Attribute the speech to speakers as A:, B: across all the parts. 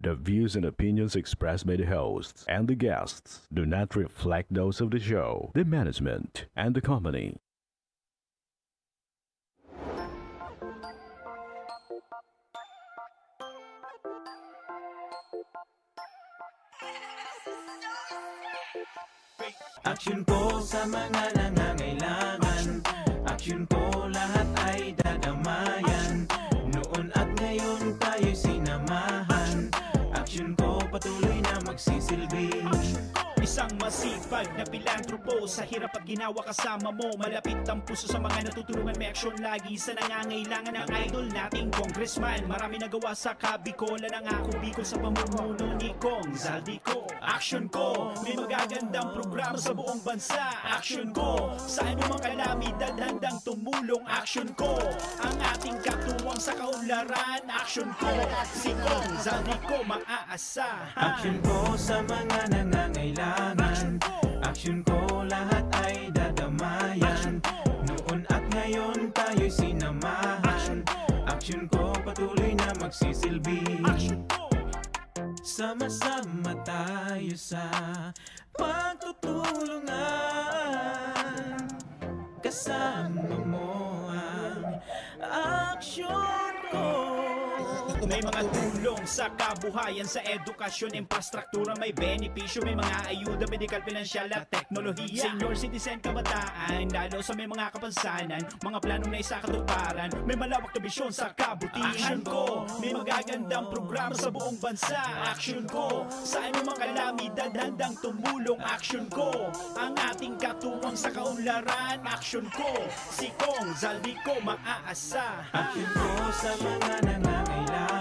A: The views and opinions expressed by the hosts and the guests do not reflect those of the show, the management, and the company.
B: Aksyon ko sa mga nangangailangan. Aksyon ko lahat ay dadamayan. Noon at ngayon tayo'y sinamahan. Aksyon ko patuloy na magsisilbi.
C: Isang masipag na pilantropo. Sa hirap at ginawa kasama mo. Malapit ang puso sa mga natutulungan. May aksyon lagi sa nangangailangan ng idol nating congressman. Marami nagawa sa Kabikola. Nangako Bicol sa pamumuno ni Kong Zaldico. Aksyon ko, may magagandang programa sa buong bansa. Aksyon ko, sa anumang kalamidad handang tumulong. Aksyon ko, ang ating katuwang sa kaunlaran. Aksyon ko, si Kong Zaldico maaasahan.
B: Aksyon ko sa mga nangangailangan. Aksyon ko lahat ay dadamayan. Noon at ngayon tayo'y sinamahan. Aksyon ko patuloy na magsisilbi. Sama-sama tayo sa pagtutulungan. Kasama mo ang aksyon ko.
C: May mga tulong sa kabuhayan, sa edukasyon, infrastruktura, may benepisyo, may mga ayuda, medikal, pinansyal at teknolohiya. Senior citizen, kabataan, lalo sa may mga kapansanan, mga planong na isakatuparan, may malawak na bisyon sa kabutihan ko. May magagandang programa sa buong bansa. Aksyon ko, sa anumang kalamidad handang tumulong. Aksyon ko, ang ating katuwang sa kaunlaran. Aksyon ko, si Kong Zaldico maaasahan.
B: Aksyon ko sa mga nangangailangan.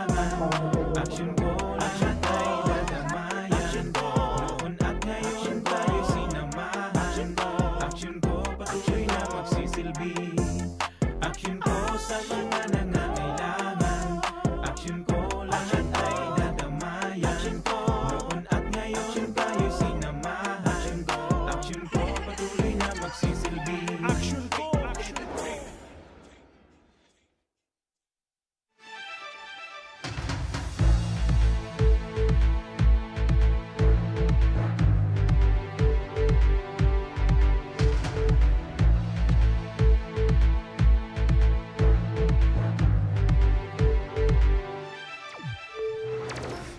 B: Aksyon ko lahat ay dadamayan. Noon at ngayon tayo'y sinamahan. Aksyon ko patuloy na magsisilbi. Aksyon ko sa mga nangangailangan. Aksyon ko lahat ay dadamayan. Noon at ngayon tayo'y sinamahan. Aksyon ko patuloy na magsisilbi.
C: Aksyon ko.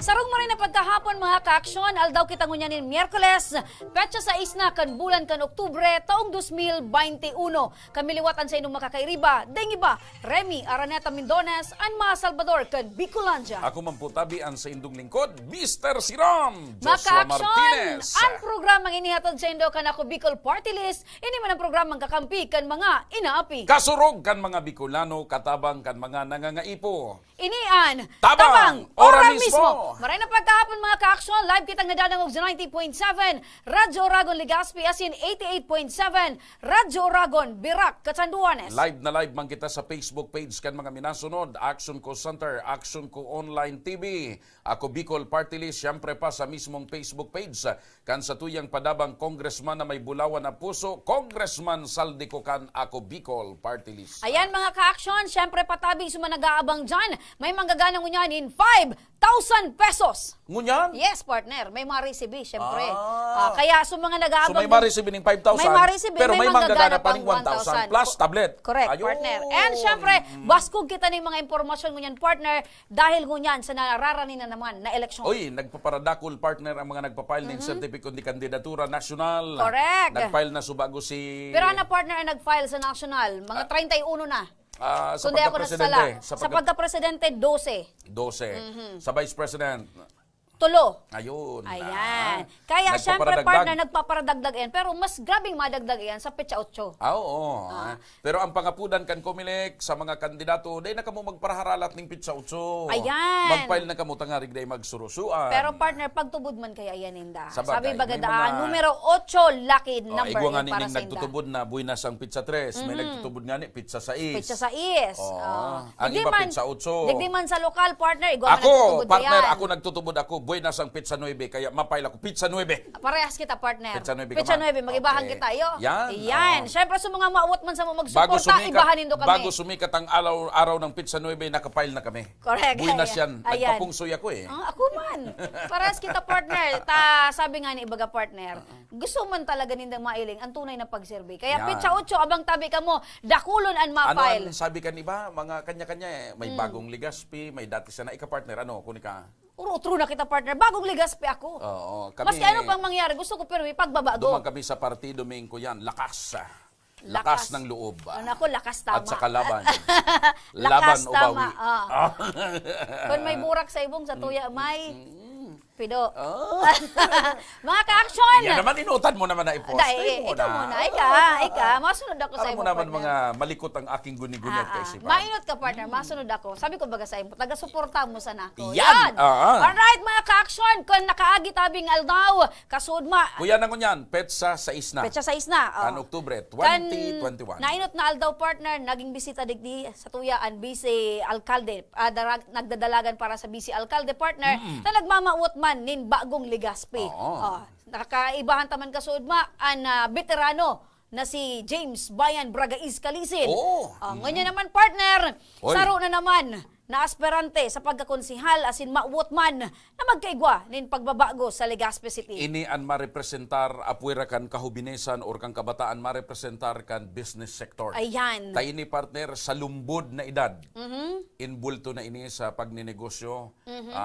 D: Sarong mo rin na pagkahapon mga ka-aksyon, aldaw kita ngunyanin Miyerkules, petsa sa isna kan bulan kan Oktubre, taong 2021. Kamiliwatan sa inyong makakairiba, deng iba, Remy Araneta Mindones, and mga Salvador kan Bicolandia.
E: Ako mamputabi ang sa indong lingkod, Mr. Siram,
D: Mga
E: Joshua
D: ka-aksyon,
E: Martinez.
D: ang programang inihatod sa indo kan ako Bicol Party List, ini man ang programang kakampi kan mga inaapi.
E: Kasurog kan mga Bicolano, katabang kan mga nangangaipo.
D: Inian,
E: Tabang, ora mismo.
D: Maray na pagkahapon mga ka-aksyon, live kitang nadanang og 90.7, Radyo Oragon Legazpi, asin 88.7, Radyo Oragon, Birac, Catanduanes.
E: Live na live man kita sa Facebook page kan mga minasunod, Action Ko Center, Action Ko Online TV. Ako Bicol Party List, siyempre pa sa mismong Facebook page, kan sa tuyang padabang congressman na may bulawan na puso, Congressman Zaldico kan ako Bicol Party List.
D: Ayan mga ka-aksyon, siyempre patabi sumanag-aabang dyan, may manggaganang unyanin 5,000 pesos.
E: Ngunyan?
D: Yes, partner. May ma-receive, siyempre. Kaya sa mga nag-aabang...
E: So may ma-receive ng 5,000,
D: may ma-receive,
E: pero may manggagana pa
D: pang
E: ng 1,000 plus tablet.
D: Correct,
E: Ayun.
D: partner. And siyempre, baskog kita ng mga impormasyon ngunyan, partner, dahil ngunyan sa nararanin na naman na eleksyon.
E: Uy, nagpaparadakol partner ang mga nagpapail ng certificate de kandidatura nasyonal.
D: Correct.
E: Nagfile na subago si...
D: Pero na partner ay nag-file sa national, mga 31 na.
E: sa
D: Kundi ako
E: pagka-presidente.
D: nasala. Sa pagka-presidente, 12.
E: 12. Sa vice president.
D: Tulo.
E: Ayun.
D: Ayan. Kaya siyempre partner nagpaparadagdag yan. Pero mas grabing madagdag yan sa petsa 8.
E: Oo. Pero ang pangapudan kan Comelec sa mga kandidato, day na kamo magparaharalat ng pitsa 8.
D: Ayan.
E: Mag-file na kamo tangarig day magsurusuan.
D: Pero partner, pagtubod man kaya yan inda.
E: Sabagay,
D: Sabi bagadaan,
E: mga...
D: numero 8, lucky number
E: Igwa nga
D: para
E: ning
D: sa inda.
E: nagtutubod na buinas ang pizza 3. May nagtutubod nga ni pizza 6.
D: Pizza 6.
E: Ang iba pizza 8.
D: Digdi man sa lokal, partner, igwa
E: Ako,
D: nagtutubod
E: partner,
D: yan.
E: ako nagtutubod ako. buenas ang Pizza 9, kaya mapail ako. Pizza 9.
D: Parehas kita, partner.
E: Pizza 9 ka
D: Pizza
E: man.
D: 9, mag-ibahan
E: Okay.
D: kita. Yo.
E: Yan.
D: Siyempre, sa mga maawat man sa mga magsuporta, ibahanin do kami.
E: Bago sumikat ang araw ng Pizza 9, nakapail na kami.
D: Correct.
E: Buenas yan.
D: Ayan.
E: Nagpapungsoy ako eh.
D: Ako man. Parehas kita, partner. Sabi nga ni ibaga partner, gusto man talaga nindang mailing ang tunay na pag-survey. Kaya
E: Yan.
D: Pizza 8, abang tabi ka mo, dakulon and
E: Ano
D: mapail.
E: ang sabi ka iba? Mga kanya-kanya eh. May bagong Ligaspi, may dati sana ika-partner. Ano, kunin ka?
D: True na kita, partner. Bagong Ligaspi ako.
E: Oo.
D: Maski ano pang mangyari, gusto ko pero may pagbabago.
E: Dumang kami sa partido ko yan. Lakas. Lakas ng loob.
D: Ako, lakas tama.
E: At saka laban.
D: Lakas
E: Laban o
D: tama.
E: bawi.
D: Kung may burak sa ibong, sa tuya, may pido.
E: Oh.
D: Mga ka-action!
E: Yan naman, inutan mo naman na i-post.
D: Ikaw muna. Ika. Masunod ako sa
E: Alam
D: imo,
E: mo naman
D: partner.
E: mga malikot ang aking guni-gunyag kay si Pam.
D: Mainot ka, partner. Masunod ako. Sabi ko baga sa imo, taga-suporta mo sa nako.
E: Yan!
D: Alright, mga ka-action. Kung nakaagi tabing aldaw, kasudma.
E: Kuya na kunyan, petsa sa isna.
D: Petsa sa isna.
E: Kan Oktubre 2021.
D: Nainot na aldaw, partner, naging bisita digdi sa tuya ang vice alkalde. Nagdadalagan para sa vice alkalde, partner, na nagmamauot man nin bagong Ligaspi. Nakakaibahan taman kasudma ang veterano na si James Bayan Bragaiz Kalisin. Ngayon naman, partner, saro na naman na aspirante sa pagkakonsihal asin mauwot man na magkaigwa nin pagbabago sa Legazpi City.
E: Ini an marepresentar apuira kan kahubinesan or kan kabataan marepresentar kan business sector.
D: Ayan.
E: Tayo ni partner sa lumbod na edad. Inbulto na ini sa pagninegosyo,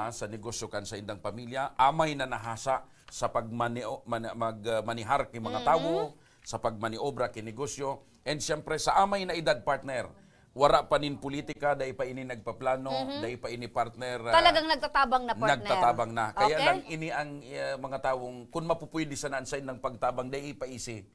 E: sa negosyo kan sa indang pamilya. Amay na nahasa sa pagmanihar ki mga tao, sa pagmaniobra ki negosyo. And siyempre sa amay na edad, partner, wara pa nin politika, dahil pa ini nagpaplano, dahil pa ini partner.
D: Talagang nagtatabang na, partner.
E: Nagtatabang na. Kaya
D: Okay.
E: lang ini ang mga taong, kung mapupwede sana sa ng pagtabang, dahil ipaisi.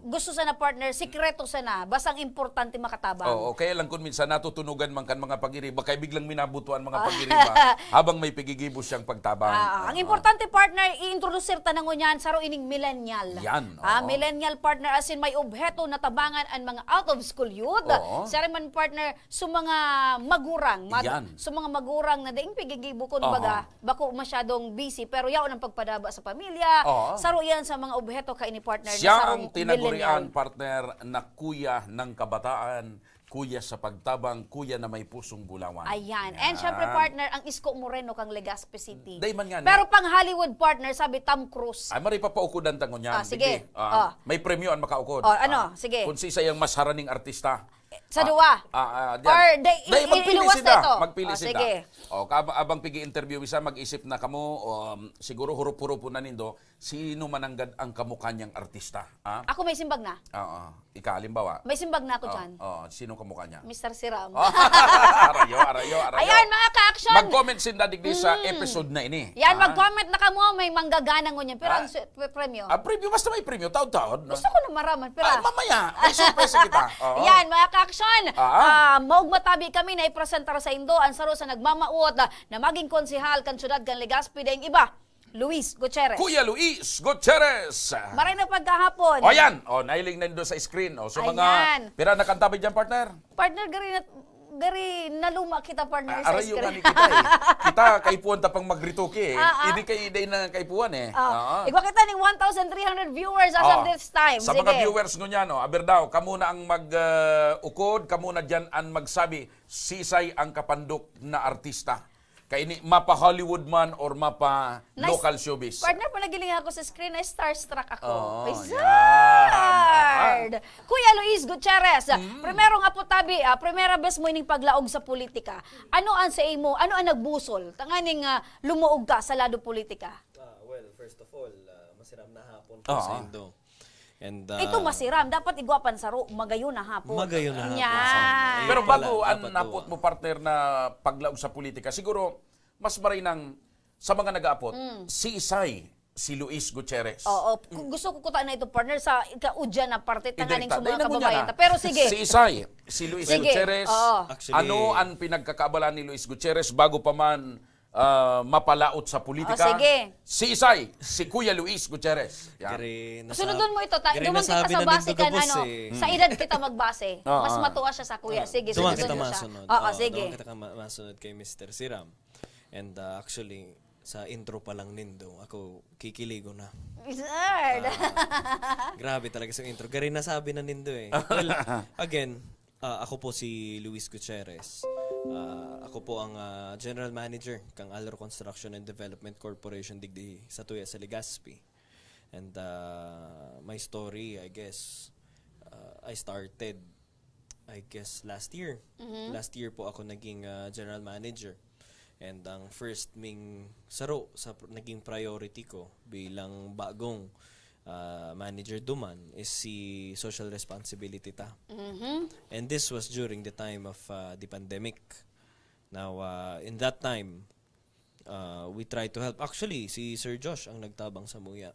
D: Gusto sana, partner, sikreto sana. Basang importante makatabang.
E: Oo, kaya lang kung minsan natutunugan man kan mga pag-iriba, kaya biglang minabutuan mga pag-iriba, habang may pigigibos siyang pagtabang.
D: Ang importante, partner, i-introduce tanang nyan, saro ining millennial.
E: Yan,
D: Millennial, partner, as in may obheto na tabangan ang mga out-of-school youth. Sari man, partner, sa mga magurang. Sa mga magurang na daing pigigibo kun baga, bako masyadong busy, pero yaon ang pagpadaba sa pamilya. Saro yan sa mga obheto ka ini, partner.
E: Siya ang tinagurian, partner, na kuya ng kabataan, kuya sa pagtabang, kuya na may pusong gulawan.
D: Ayan. And syempre, partner, ang Isko Moreno kang Legazpi City.
E: Day man nga,
D: Pero pang Hollywood, partner, sabi Tom Cruise.
E: ay, mari pa paukudan tangon yan.
D: Sige.
E: May premyo ang makaukod.
D: Sige.
E: Kung si sayang mas haraning artista.
D: Sa duwa.
E: Or magpili
D: iluwas
E: sila.
D: na ito.
E: Magpili sila.
D: Sige.
E: Abang pigi-interview isa, mag-isip na kamo, siguro hurup-hurupo na nindo, sino mananggad ang kamukha niyang artista.
D: Ako may simbag na.
E: Ika, halimbawa.
D: May simbag na ako dyan.
E: Sino kamukha niya?
D: Mr. Siram.
E: Arayo.
D: Ayan, mga ka-action.
E: Mag-comment sinda digdi sa episode na ini.
D: Yan, mag-comment na kamo. May manggagana ngunyan. Pero ang premyo.
E: Preview, basta may premyo. Taon-taon.
D: Gusto ko na maraman. Pero
E: Mamaya, may surprise kita.
D: yan, mga ka-action. Maug matabi kami na ipresentar sa Indo ang saro sa nagmamauot na maging konsihal kan syudad kan Legazpi dahing iba. Luis Gutierrez.
E: Kuya Luis Gutierrez.
D: Maray na pagkahapon.
E: Yan. Nailing na doon sa screen. So mga, pira na kantabi dyan, partner?
D: Partner, gari naluma kita, partner, sa
E: Arayo nga
D: screen.
E: ni kita eh. Kita kaipuan tapang magrituki eh. Hindi kay day na kaipuan eh.
D: Igwa kita ng 1,300 viewers as of this time.
E: Sa mga viewers nyo niya, Aberdaw, kamo na ang mag-ukod, kamo na dyan ang magsabi, sisay ang kapandok na artista. Kaya ini, mapa Hollywood man or mapa local showbiz.
D: Partner, panagiling ako sa screen, ay starstruck ako.
E: Yan.
D: Kuya Luis Gutierrez, primero nga po tabi, primera bes mo ining paglaog sa politika. Ano ang sa imo, ano ang nagbusol? Tanganing lumuog ka sa lado politika?
F: Well, first of all, masiram na hapon po sa Indo. And,
D: ito masiram, dapat igwapan saro, magayon na hapon.
F: Magayon na hapon.
D: Yan.
E: Pero bago ang napot mo, partner, na paglaog sa politika, siguro mas maray ng sa mga nag-aapot, si Isay, si Luis Gutierrez.
D: Gusto ko kutaan na ito, partner, sa ikaudya na parte tanganing sa mga
E: Dahil
D: kababayan.
E: na.
D: Pero sige.
E: Si Isay, si Luis Gutierrez,
F: Actually,
E: ano ang pinagkakaabala ni Luis Gutierrez bago pa man mapalaot sa politika?
D: Sige.
E: Si Isay, si Kuya Luis Gutierrez. Yan.
D: Sunodon mo ito. Duman kita sa base kan, sa edad kita magbase. Mas matuwa siya sa kuya. Sige,
F: Duman
D: sunodon
F: kita
D: mo siya.
F: masunod.
D: Sige.
F: Duman kita masunod kay Mr. Siram. And actually, sa intro pa lang nindo, ako kikiligo na.
D: Wizard!
F: Grabe talaga sa intro. Gari nasabi na nindo eh. Well, again, ako po si Luis Gutierrez. Ako po ang General Manager kang Alro Construction and Development Corporation digdi sa Tuya sa Legazpi. And my story, I guess, I started, last year. Last year po ako naging General Manager. And ang first ming saro sa naging priority ko bilang bagong manager duman is si social responsibility ta. And this was during the time of the pandemic. Now, in that time, we tried to help. Actually, si Sir Josh ang nagtabang sa Muya.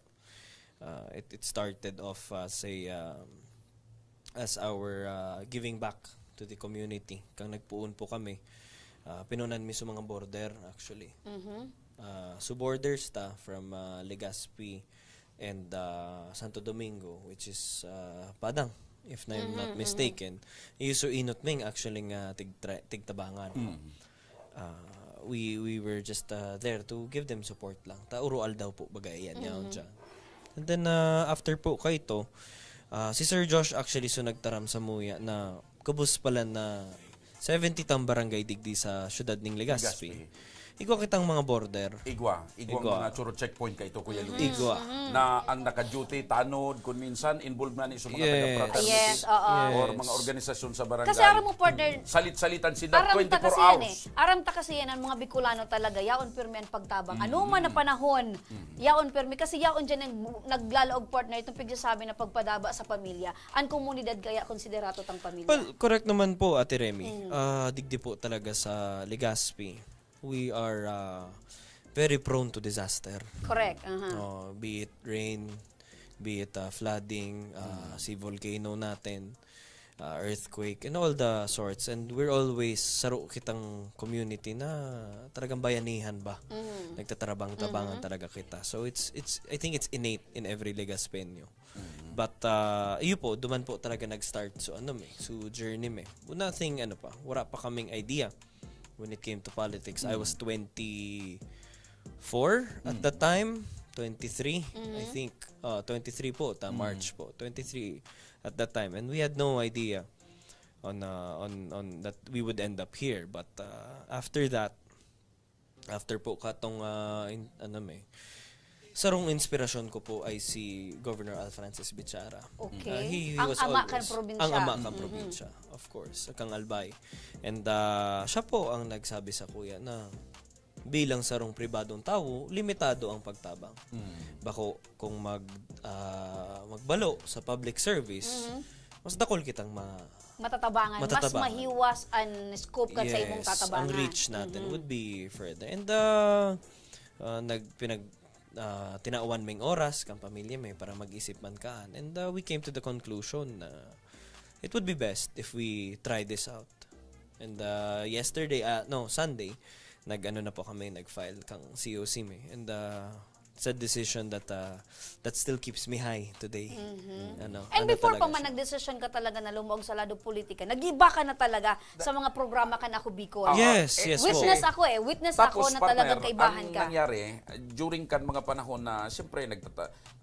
F: It started off as our giving back to the community. Kang nagpuon po kami. Pinunan mi sa mga border actually. So borders ta from Legazpi and Santo Domingo, which is Padang, if I'm not mistaken. Iso inot ming actually nga tigtabangan. We were just there to give them support lang. Ta urual daw po bagay yan yaon dyan. And then after po kay ito, si Sir Josh actually so nagtaram sa Muya na kubus pala na 70 tang barangay digdi sa syudad ning Legazpi. Igwa kitang mga border.
E: Igwa mga churo checkpoint kay ito, Kuya Luis.
F: Igwa.
E: Na ang naka-duty, tanod, kung minsan, involved na ni sa mga
F: Yes.
E: taga-fraternities
D: Yes, oo.
E: or mga organisasyon sa barangay.
D: Kasi aram mo, partner,
E: Salit-salitan sila
D: aram
E: 24
D: ta kasi yan
E: hours.
D: Aram ta kasi yan ang mga Bicolano talaga. Yaon pirmi ang pagtabang. Ano man na panahon, yaon pirmi. Kasi yaon dyan ang naglalaog partner itong pigsasabi na pagpadaba sa pamilya. Ang komunidad kaya konsiderato tang pamilya.
F: Well, correct naman po, Ate Remy. Digdi po talaga sa Legazpi. We are very prone to disaster.
D: Correct.
F: Be it rain, be it flooding, si volcano natin, earthquake, and all the sorts. And we're always saro kitang community na talagang bayanihan ba. Nagtatarabang-tabangan talaga kita. So I think it's innate in every Legazpeño. But iyo po, duman po talaga nag-start so journey me. Nothing wala pa kaming idea. When it came to politics, I was 24 at that time, 23, I think. 23 po, March po, 23 at that time, and we had no idea on that we would end up here. But after that, after po katong sarong inspirasyon ko po ay si Governor Al Francis Bichara.
D: Okay.
F: He
D: Ang
F: was
D: ama
F: always,
D: kan probinsya.
F: Ang ama kan probinsya, of course, kang Albay. And siya po ang nagsabi sa kuya na bilang sarong pribadong tao, limitado ang pagtabang. Bako kung magbalo sa public service, mas dakol kitang
D: Matatabangan. Mas mahiwas ang scope ka sa imong tatabangan.
F: Ang reach natin would be further. And tinauan ming oras kang pamilya may para mag-isip man kaan. And we came to the conclusion na it would be best if we try this out. And Sunday, nag-file kang COC me. And it's a decision that still keeps me high today.
D: And before pa man nagdesisyon ka talaga na lumuog sa lado politika, nag-iba ka na talaga sa mga programa ka na ako Bicol.
F: Yes
D: Witness
F: po.
D: Witness
E: Tapos,
D: ako na talagang
E: partner,
D: kaibahan ka.
E: ang nangyari, during kan mga panahon na, siyempre,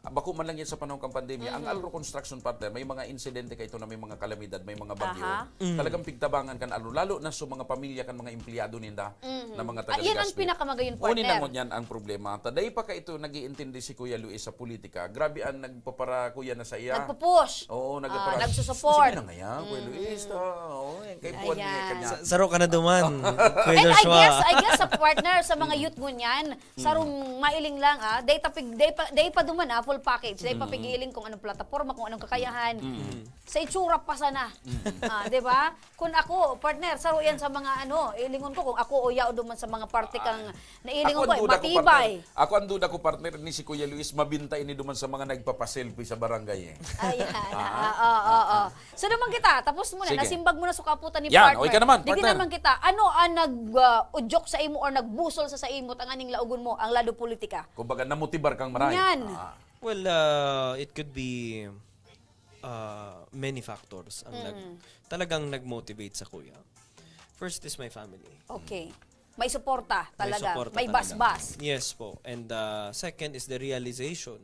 E: bako man lang yan sa panahon ng pandemya, ang Alro Construction Partner, may mga insidente kayo na may mga kalamidad, may mga bagyo. Talagang pigtabangan kan Alro, lalo na sa mga pamilya kan mga empleyado ninda na mga taga-Legazpi.
D: Yan ang pinakamagayon, partner.
E: Unin nangon yan ang problema. Taday pa ka ito nag-iintindi si Kuya Luis sa politika. Grabe ang nagpapara kuya na sa iya.
D: Nagpo-push.
E: Oo, nagpapara.
D: Nagsusupport.
E: Sige na nga yan, Kuya Luis. Kay buwan niya kanya.
F: Saro ka na duman. Kuya
D: And
F: Joshua.
D: I guess sa partner, sa mga youth ngunyan, sarong mailing lang day pa duman full package. Day pa pigiling kung anong plataforma, kung anong kakayahan. Sa itsura pa sana. Di ba? Kung ako, partner, saro yan sa mga ilingon ko, kung ako o yao duman sa mga parte kang nailingon ko, matibay.
E: Ako ang duda ko partner ni si Kuya Luis, mabinta ini duman sa mga nagpapaselfie sa barangay.
D: Ayan. So naman kita, tapos muna,
E: Sige.
D: nasimbag mo na sa kaputan ni
E: Yan,
D: partner.
E: okay ka naman,
D: Di
E: partner.
D: naman kita, ano ang nag-udyok sa imo or nagbusol sa imot ang aning laugon mo, ang lado politika?
E: Kumbaga namotibar kang maray.
D: Yan.
F: Well, it could be many factors ang talagang nag-motivate sa kuya. First is my family.
D: Okay. May suporta talaga.
F: suporta
D: May
F: talaga.
D: basbas.
F: Yes po. And second is the realization,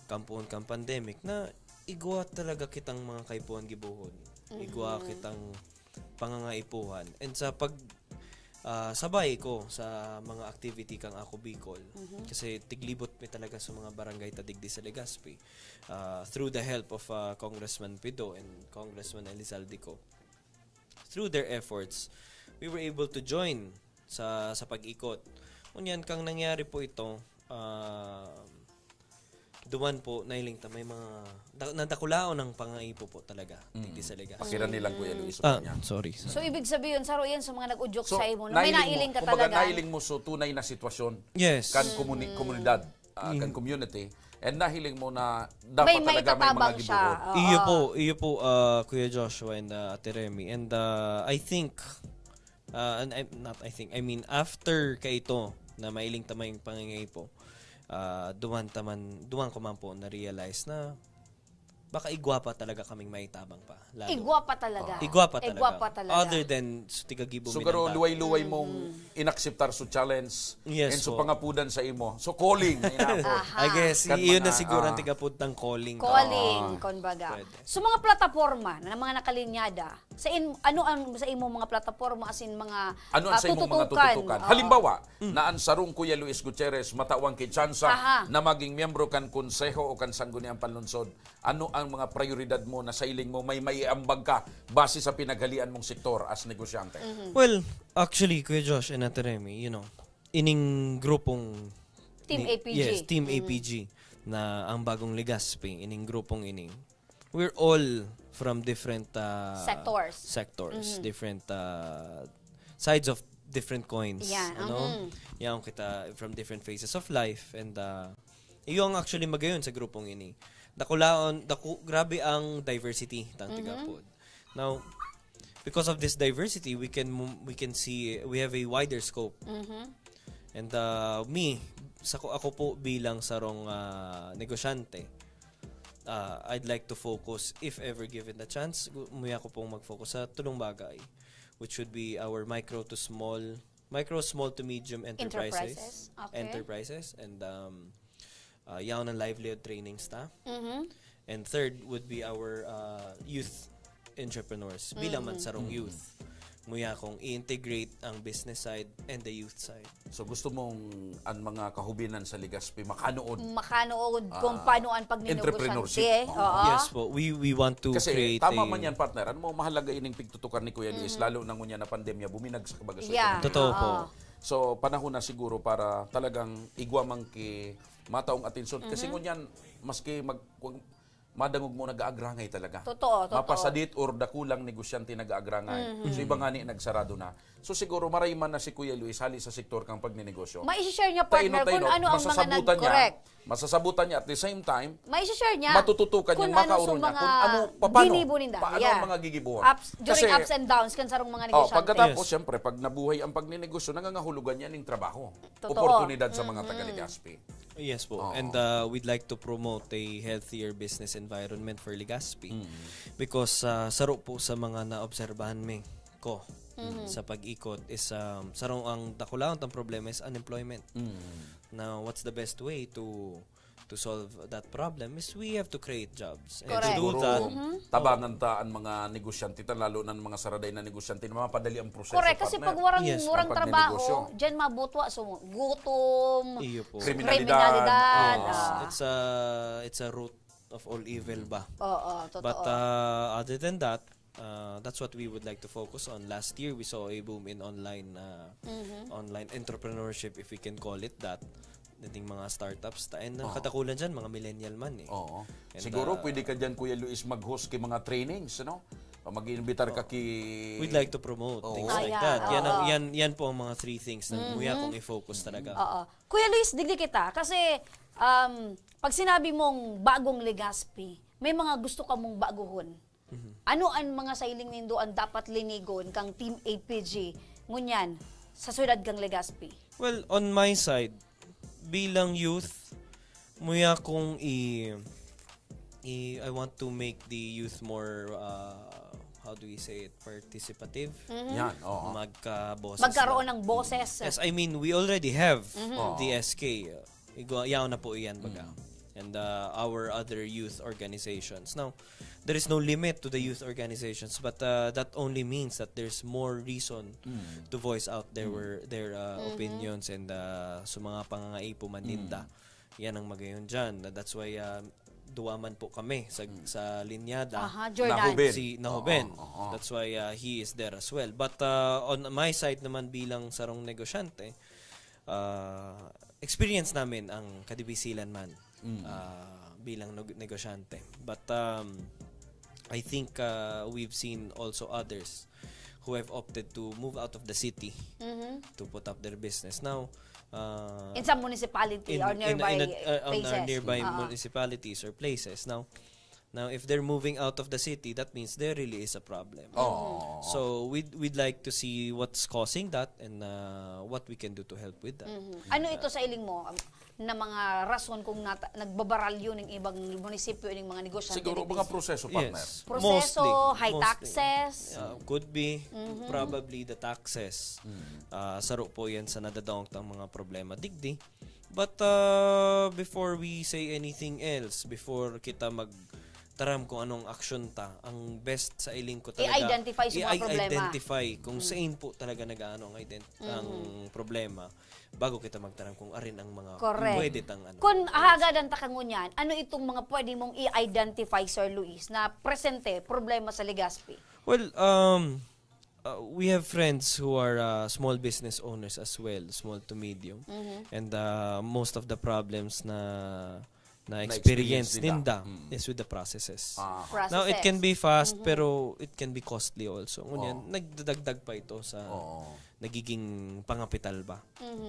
F: kampuon kang pandemic, na igwa talaga kitang mga kaipuhan gibuhon. Igwa kitang pangangaipuhan. And sa sabay ko sa mga activity kang Ako Bicol, kasi tiglibot mi talaga sa mga barangay tadigdi sa Legazpi, through the help of Congressman Pido and Congressman Elizalde. Through their efforts, we were able to join sa pag-ikot. Unyan kang nangyari po ito, duman po nailing ta may mga nadakulaon ng pangaipo po talaga digdi sa Legazpi.
E: Pakiran nilang Kuya Luis.
F: Sorry.
D: So, ibig sabihin, saro yan sa mga nag-udyok
E: So,
D: sa imo. May nailing ka talaga.
E: nailing mo so tunay na sitwasyon
F: Yes.
E: kan komunidad, kan community, and nahiling mo na dapat
D: May
E: talaga may mga
D: tatabang siya.
E: gibuhon.
F: Iyo po Kuya Joshua and Ate Remy. And I think I mean after kay ito na mailing tamay yung pangingay po, duman ko man po na-realize na baka igwapa talaga kaming maitabang pa. Lalo.
D: Igwapa talaga.
F: Igwapa talaga.
D: Igwapa talaga.
F: Other than tigagibo
E: So garo luway-luway mong inakseptar so challenge and so pangapudan sa imo. So calling inapo.
F: I guess
E: Kan
F: iyon na
E: mga,
F: siguro ang tigapuntang calling.
D: Calling, konbaga.
F: Pwede.
D: So mga plataforma na mga nakalinyada, ano ang sa imo mga plataforma as in mga
E: Ano ang sa imong mga tututukan? Halimbawa, na ang sarong Kuya Luis Gutierrez matawang kay tsansa na maging miyembro kan konseho o kan sangguniang panlunsod. Ano ang mga prioridad mo na sa iling mo may maiambag ka base sa pinaghalian mong sektor as negosyante?
F: Well, actually, Kuya Josh and Ate Remy, ining grupong
D: Team APG.
F: Yes, Team APG na ang bagong Legazpi, ining grupong ining. We're all from different sectors, different sides of different coins.
D: Yeah,
F: Yang kita from different phases of life and yung actually magayon sa grupong ini. Grabe ang diversity tang tigapod. Now, because of this diversity, we can see we have a wider scope. And ako po bilang sarong negosyante, I'd like to focus, if ever given the chance, muya ko pong mag-focus sa tulong bagay, which would be our micro small to medium enterprises.
D: Okay.
F: Enterprises and yaw ng livelihood trainings ta. And third would be our youth entrepreneurs. Bilang man sarong youth, nguya kong i-integrate ang business side and the youth side.
E: So gusto mong ang mga kahubinan sa Legazpi makanood
D: kung paano ang
E: entrepreneurship.
F: Yes po. We want to
E: Kasi
F: create
E: tama man yan, partner. Ano mo mahalaga ining pigtutukan ni Kuya Luis lalo nang ngunya na pandemya buminag sa kabagaso.
D: Yeah.
F: Totoo po.
E: So panahon na siguro para talagang igwamang ki mataong atensyon kasi ngunyan maski madangog mo nag-aagrangay talaga.
D: Totoo.
E: Mapasadit or dakulang negosyante nag-aagrangay. So iba nga ni nagsarado na. So siguro maray man na si Kuya Luis hali sa sektor kang pagnenegosyo.
D: Mai-share niya partner kung ano ang mga correct.
E: Masasabutan niya at the same time
D: Mai-share niya
E: matututukan niya makauro niya kung ano paano ang mga gigibuhan.
D: During ups and downs kan sarong mga negosyante.
E: Pagkatapos syempre pag nabuhay ang pagnenegosyo nangangahulugan niya ning trabaho. Oportunidad sa mga taga-Legazpi.
F: Yes po. And we'd like to promote a healthier business environment for Legazpi. Because saro po sa mga naobserbahan ko sa pag-ikot is sarong ang dakulaon tang problema is unemployment. Now, what's the best way to solve that problem is we have to create jobs. And to do that,
E: tabangan ta ang mga negosyante lalo na mga saraday na negosyante na mapadali ang proseso.
D: Correct, kasi pag warang trabaho,
E: pagnenegosyo.
D: dyan mabutwa gutom,
E: kriminalidad.
F: It's a root of all evil ba?
D: Totoo.
F: But other than that, that's what we would like to focus on. Last year, we saw a boom in online entrepreneurship, if we can call it that. Dating mga startups and katakulan dyan, mga millennial man eh.
E: Siguro pwede ka dyan, Kuya Luis, mag-host kay mga trainings, no? Mag-iimbitar ka
F: We'd like to promote things like that. Yan po ang mga three things na muya kong i-focus talaga.
D: Kuya Luis, digdi kita. Kasi pag sinabi mong bagong Legazpi, may mga gusto ka mong baguhon. Ano ang mga sailing nindo ang dapat linigon kang Team APG ngunyan sa siyudad kang Legazpi?
F: Well, on my side, bilang youth, muya kong I want to make the youth more how do we say it, participative.
E: Yan, oo.
F: Magka-boses.
D: Magkaroon ng boses.
F: Yes, I mean, we already have the SK. Yaw na po iyan baga. And our other youth organizations. Now, there is no limit to the youth organizations, but that only means that there's more reason to voice out their opinions and sa mga pangangaipo maninda. Yan ang magayon dyan. That's why duwaman po kami sa linyada.
D: Jordan.
F: Nahoben. That's why he is there as well. But on my side naman bilang sarong negosyante, experience namin ang kadibisilan man bilang negosyante. But I think we've seen also others who have opted to move out of the city to put up their business. Now,
D: in some municipality or nearby places.
F: On nearby municipalities or places. Now, if they're moving out of the city, that means there really is a problem. So we'd like to see what's causing that and what we can do to help with that.
D: Ano ito sa iling mo na mga rason kung nagbabaralyo ng ibang munisipyo ng mga negosyante?
E: Siguro mga proseso, partner.
F: Yes.
D: Proseso,
F: Mostly.
D: high taxes.
F: Could be. Probably the taxes. Saro po yan sa nadadaong tang mga problema digdi. But before we say anything else, before kita taram kung anong action ta, ang best sa iling ko talaga
D: I-identify sa mga problema.
F: I-identify kung saan po talaga nag-ano ang problema bago kita magtaram kung arin ang mga pwede tang ano.
D: Kung ahagadan ta kangunyan, ano itong mga pwede mong i-identify, Sir Luis, na presente problema sa Legazpi?
F: Well, we have friends who are small business owners as well, small to medium. And most of the problems na experience ninda is with the processes. Now, it can be fast, pero it can be costly also. Ngunyan, nagdadagdag pa ito sa nagiging pangapital ba.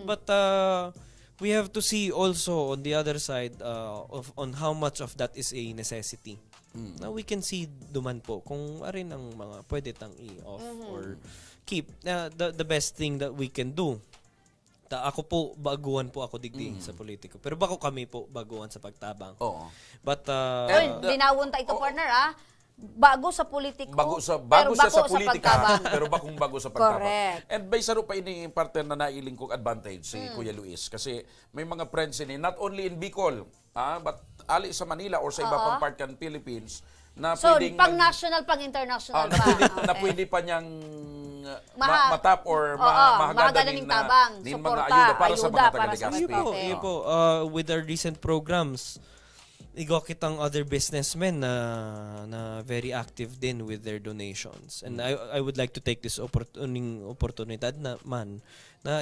F: But we have to see also on the other side on how much of that is a necessity. Now, we can see duman po kung arin ang mga pwede tang i-off or keep. The best thing that we can do, ako po, baguhan po ako digdi sa politiko. Pero bako kami po baguhan sa pagtabang. But
D: linawon ta ito, partner, bago sa politiko,
E: bago siya sa politika, pero bago sa pagtabang.
D: Correct.
E: And by saro pa ini partner na nailing kong advantage si Kuya Luis kasi may mga friends ini not only in Bicol, but ali sa Manila or sa iba pang part ng Philippines na
D: so,
E: pwedeng
D: pang national, pang international
E: na pwede pa niyang matap or mahagada
D: ng tabang,
E: din mga
D: suporta,
E: ayuda para sa mga
D: para sa
E: taga-Legazpi.
F: Iyo po, with our recent programs, igo kitang other businessmen na very active din with their donations. And I would like to take this oportunidad na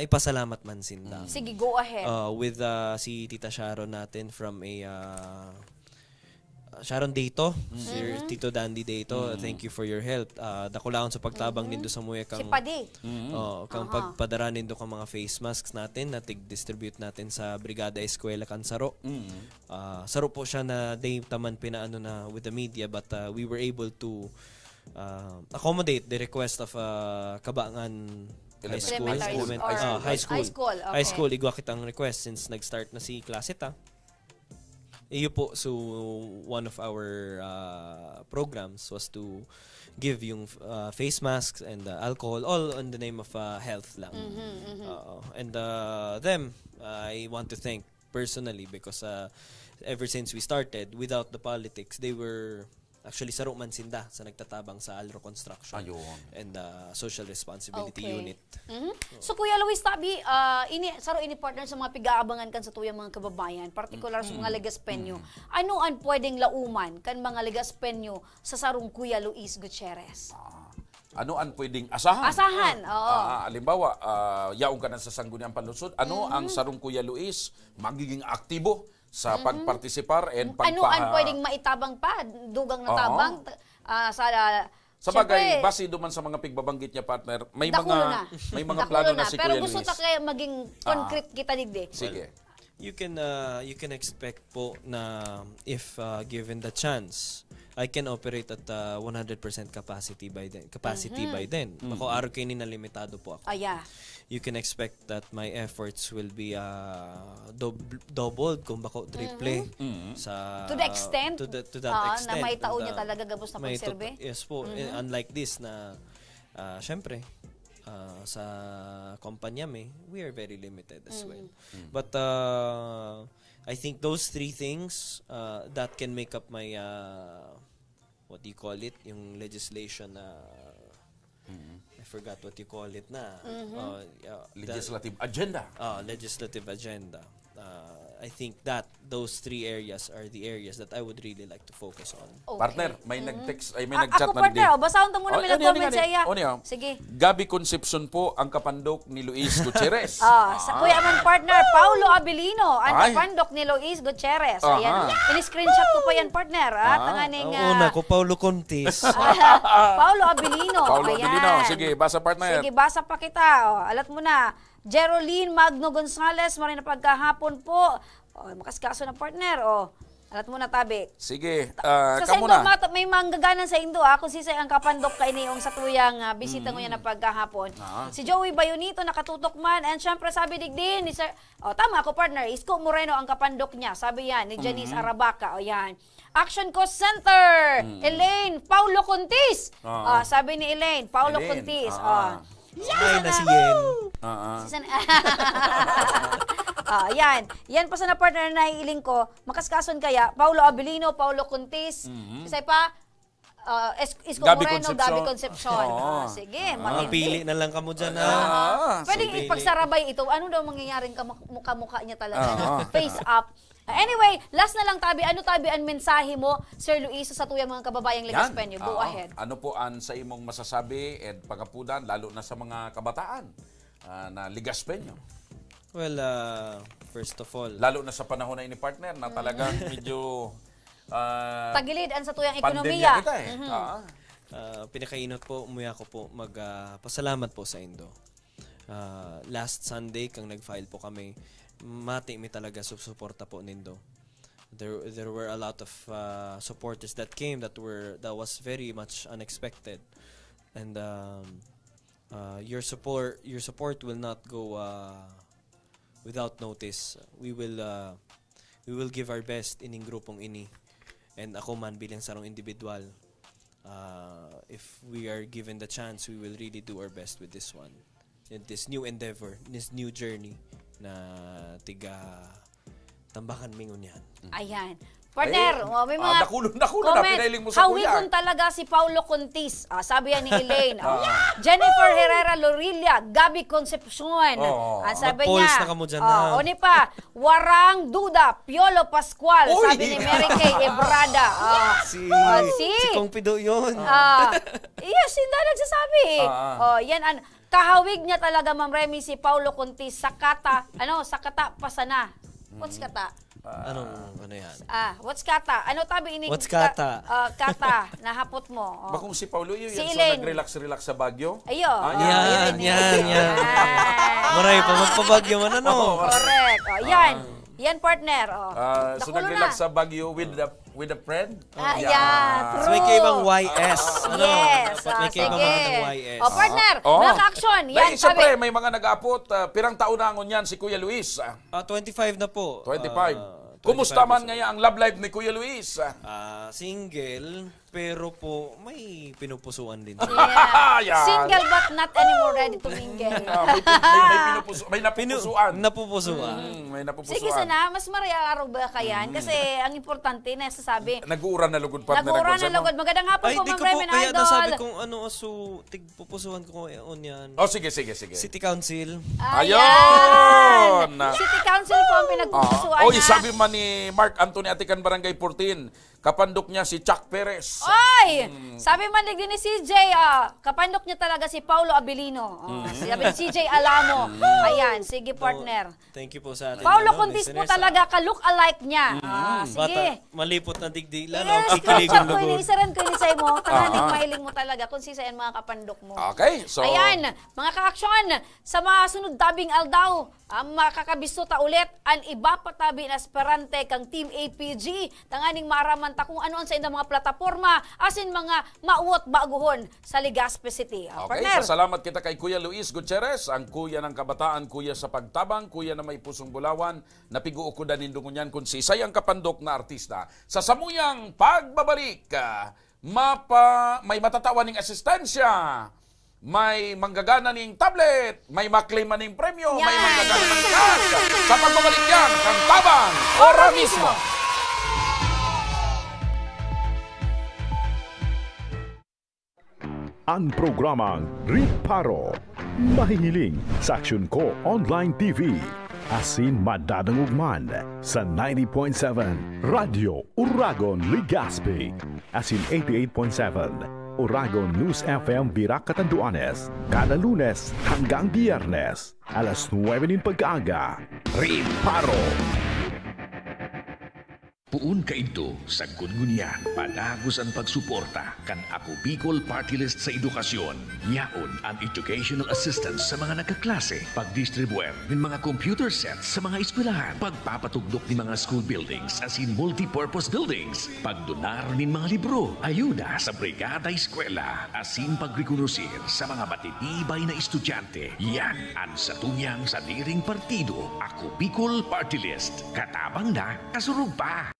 F: ipasalamat man sinda.
D: Sige, go ahead.
F: With si Tita Sharon natin from Sharon Dato, Sir Tito Dandy Dato, thank you for your help. Dakulaon sa pagtabang nindo sa muya kang
D: si Padi.
F: Kang pagpadara nindo kang mga face masks natin na tig-distribute natin sa Brigada Eskwela kan Saro. Saro po siya na day taman pinaano na with the media, but we were able to accommodate the request of Kabangan High School. Igwa kitang request since nag-start na si klase ta. Iyo po, so one of our programs was to give yung face masks and alcohol, all in the name of health lang. And them, I want to thank personally because ever since we started, without the politics, they were actually saro man sinda sa nagtatabang sa Alro Construction and Social Responsibility Unit.
D: So Kuya Luis Tabi, ini partner sa mga pig-aabangan kan sa tuyang mga kababayan, particular sa mga Legazpenyo. Ano ang pwedeng lauman kan mga Legazpenyo sa sarong Kuya Luis Gutierrez?
E: Ano ang pwedeng asahan? Halimbawa, yaong ka na sa Sangguniang Panlusod, ano ang sarong Kuya Luis magiging aktibo sa pagpartisipar and
D: ano ang pwedeng maitabang pa, dugang na tabang
E: sa bagay, base duman sa mga pigbabanggit niya, partner, may mga plano na si Kuya Luis.
D: Pero gusto ta kaya maging concrete kita digdi.
E: Sige.
F: you can expect po na if given the chance, I can operate at 100% capacity by then. Bako araw kayo ni na limitado po ako. You can expect that my efforts will be doubled kung bako triple sa
D: To the extent?
F: to that extent
D: na may tao niya talaga gabos na pagserve?
F: Yes po. Unlike this na syempre sa kumpanya we are very limited as well. But I think those three things that can make up my what do you call it? Yung legislation I forgot what you call it na.
E: Legislative agenda.
F: Legislative agenda. I think that those three areas are the areas that I would really like to focus on.
D: Okay.
E: Partner, may nag-text, ay may nag-chat
D: Ako
E: na
D: partner, basahon to muna may nag-comment sa iya. Sige.
E: Gabi Concepcion po ang kapandok ni Luis Gutierrez.
D: Sa kuya man partner, Paulo Abilino, ang kapandok ni Luis Gutierrez. Ayan. In-screenshot ko pa yan partner. Tanganing
F: Una ko, Paulo Contis.
D: Paulo Abilino.
E: Paulo
D: Ayan.
E: Abilino. Sige, basa partner.
D: Sige, basa pa kita. Alat mo na. Jeroline Magno Gonzales, maraming na pagkahapon po. Makaskaso na partner. Alat mo na tabi.
E: Sige,
D: Sa
E: kamo
D: Indo,
E: na.
D: may manggaganan sa Indo. Kung sisay ang kapandok kay niyong sa tuyang bisita mo yan na pagkahapon. Si Joey Bayonito, nakatutok man. And syempre sabi digdin ni Sir, tama ako partner, Isko Moreno ang kapandok niya. Sabi yan, ni Janice Arabaca. Yan. Action Cost Center, Elaine, Paulo Contis. Sabi ni Elaine, Paulo Contis.
F: Ay, na si Yen.
D: Yan. Yan pa sa na partner na naiiling ko. Makaskason kaya, Paulo Abilino, Paulo Contis. Isay pa, Isko
E: Gabi
D: Moreno,
E: Concepcion.
D: Gabi Concepcion. Sige,
F: Pili na lang kamo dyan.
D: Pwedeng ipagsarabay ito. Ano daw mangyayaring mukha-mukha niya talaga? Face up. Anyway, last na lang tabi. Ano tabi ang mensahe mo, Sir Luis, sa tuyang mga kababayang Ligas Penyo? Go ahead.
E: Ano po ang sa imong masasabi at pagapudan, lalo na sa mga kabataan na Ligas Penyo?
F: Well, first of all,
E: Lalo na sa panahon na ini partner na talagang medyo
D: Tagilid ang sa tuyang
E: pandemya
D: ekonomiya.
E: kita
F: pinakainot po, umuya ko po magpasalamat po sa Indo. Last Sunday, kang nag-file po kami, mati mi talaga susuporta po nindo. There were a lot of supporters that came that was very much unexpected, and your support will not go without notice. We will give our best ining grupong ini, and ako man bilang sarong individual, if we are given the chance, we will really do our best with this one, in this new endeavor, this new journey na tiga Tambakan Mingon yan.
D: Ayan. Partner, may mga
E: nakulong na pinailing mo sa kuya.
D: Hawikon talaga si Paulo Contis. Sabi yan ni Elaine. Jennifer Herrera Lorilla, Gabi Concepcion. Sabi
F: Mag-polls
D: niya.
F: na kamo dyan,
D: Oni pa, Warang Duda, Piolo Pascual.
E: Uy!
D: Sabi ni Mary Kay Ebrada.
F: Si Kong Pido yun.
D: Yes, hindi nagsasabi. Yan, kahawig niya talaga, Ma'am Remy, si Paulo Contis. Sakata pasana. What's kata?
F: Ano yan?
D: What's kata? Ano tabi ini?
F: What's kata?
D: Kata, nahapot mo.
E: Bakong si Paulo yun,
D: Si
E: yan
D: Elaine.
E: nag-relax sa Baguio.
D: Ayo.
F: Yan. Maray pa, magpabagyo man ano.
D: Correct. Yan partner.
E: So nag-relax sa Baguio with a friend.
F: So may kaibang YS.
D: Yes.
F: May kaibang mga YS.
D: Partner, mga action. Yan,
E: Siyempre,
D: sabi.
E: may mga nag-aapot. Pirang taon na ngon yan si Kuya Luis.
F: 25 na po.
E: 25. Kumusta man ngayon ang love life ni Kuya Luis?
F: Single, pero po may pinupusuan din.
E: Yan.
D: Single but not anymore ready to mingle.
E: May napupusuan.
F: Napupusuan.
E: May napupusuan.
D: Sige sana, mas marayaro ba kayan? Kasi ang importante na sasabi.
E: Nag-uuran na lugod partner.
D: Nag-uuran na lugod. Magandang hapon
F: Ay,
D: po,
F: di
D: Ma'am
F: ko po
D: Remen
F: kaya
D: Idol.
F: nasabi kung ano tigpupusuan ko on yan.
E: Sige.
F: City Council.
E: Ayun!
D: City Council po ang pinagpupusuan
E: Sabi man ni Mark Anthony Atikan Barangay 14, kapandok niya si Chuck Perez.
D: Oy! Sabi man din ni CJ, kapandok niya talaga si Paulo Abilino. Sabi ni CJ Alamo. Ayan, sige partner.
F: Thank you po sa ating
D: Paulo Contis po talaga ka-look-alike niya. Sige.
F: Bata, malipot na digdilan.
D: Yes,
F: Kikiligan
D: ko
F: lugod.
D: isa rin ko inisay mo. Kananig mahiling mo talaga kung sisayan mga kapandok mo.
E: Okay, so
D: Ayan, mga ka-aksyon, sa mga sunod dabing aldaw, makakabisto ta ulit ang iba patabi na aspirante kang Team APG. Tanganing maramanta kung ano sa indang mga plataforma asin mga mauot baguhon sa Legazpi City.
E: okay,
D: Partner.
E: pasalamat kita kay Kuya Luis Gutierrez, ang kuya ng kabataan, kuya sa pagtabang, kuya na may pusong bulawan, napigo ko danin dungunyan kung sisay ang kapandok na artista. Sa samuyang pagbabalik, may matatawa ning asistensya, may manggagana ning tablet, may maklima ning premyo, may
D: Yan.
E: manggagana ng cash. Sa pagbabalik yan, kang tabang, ora mismo.
A: Ang programang Riparo. Mahihiling sa Aksyon Ko Online TV. Asin madadangugman sa 90.7 Radio Uragon Legazpi. Asin 88.7 Uragon News FM Virac Catanduanes. Kada Lunes hanggang Biyernes. Alas 9 ng pag-aaga. Riparo.
G: Puun kaidto sa Gungunyan, padagos ang pagsuporta kan Ako Bicol Party List sa edukasyon. Yaon ang educational assistance sa mga nagkaklase, pagdistribuer ng mga computer sets sa mga eskwelahan, pagpapatugdok ng mga school buildings as in multi-purpose buildings, pagdonar ng mga libro, ayuda sa brigada eskwela, asin pagrekonosir sa mga matitibay na estudyante. Yan ang satuyang sa diring partido, Ako Bicol Party List. Katabang na, kasurug pa!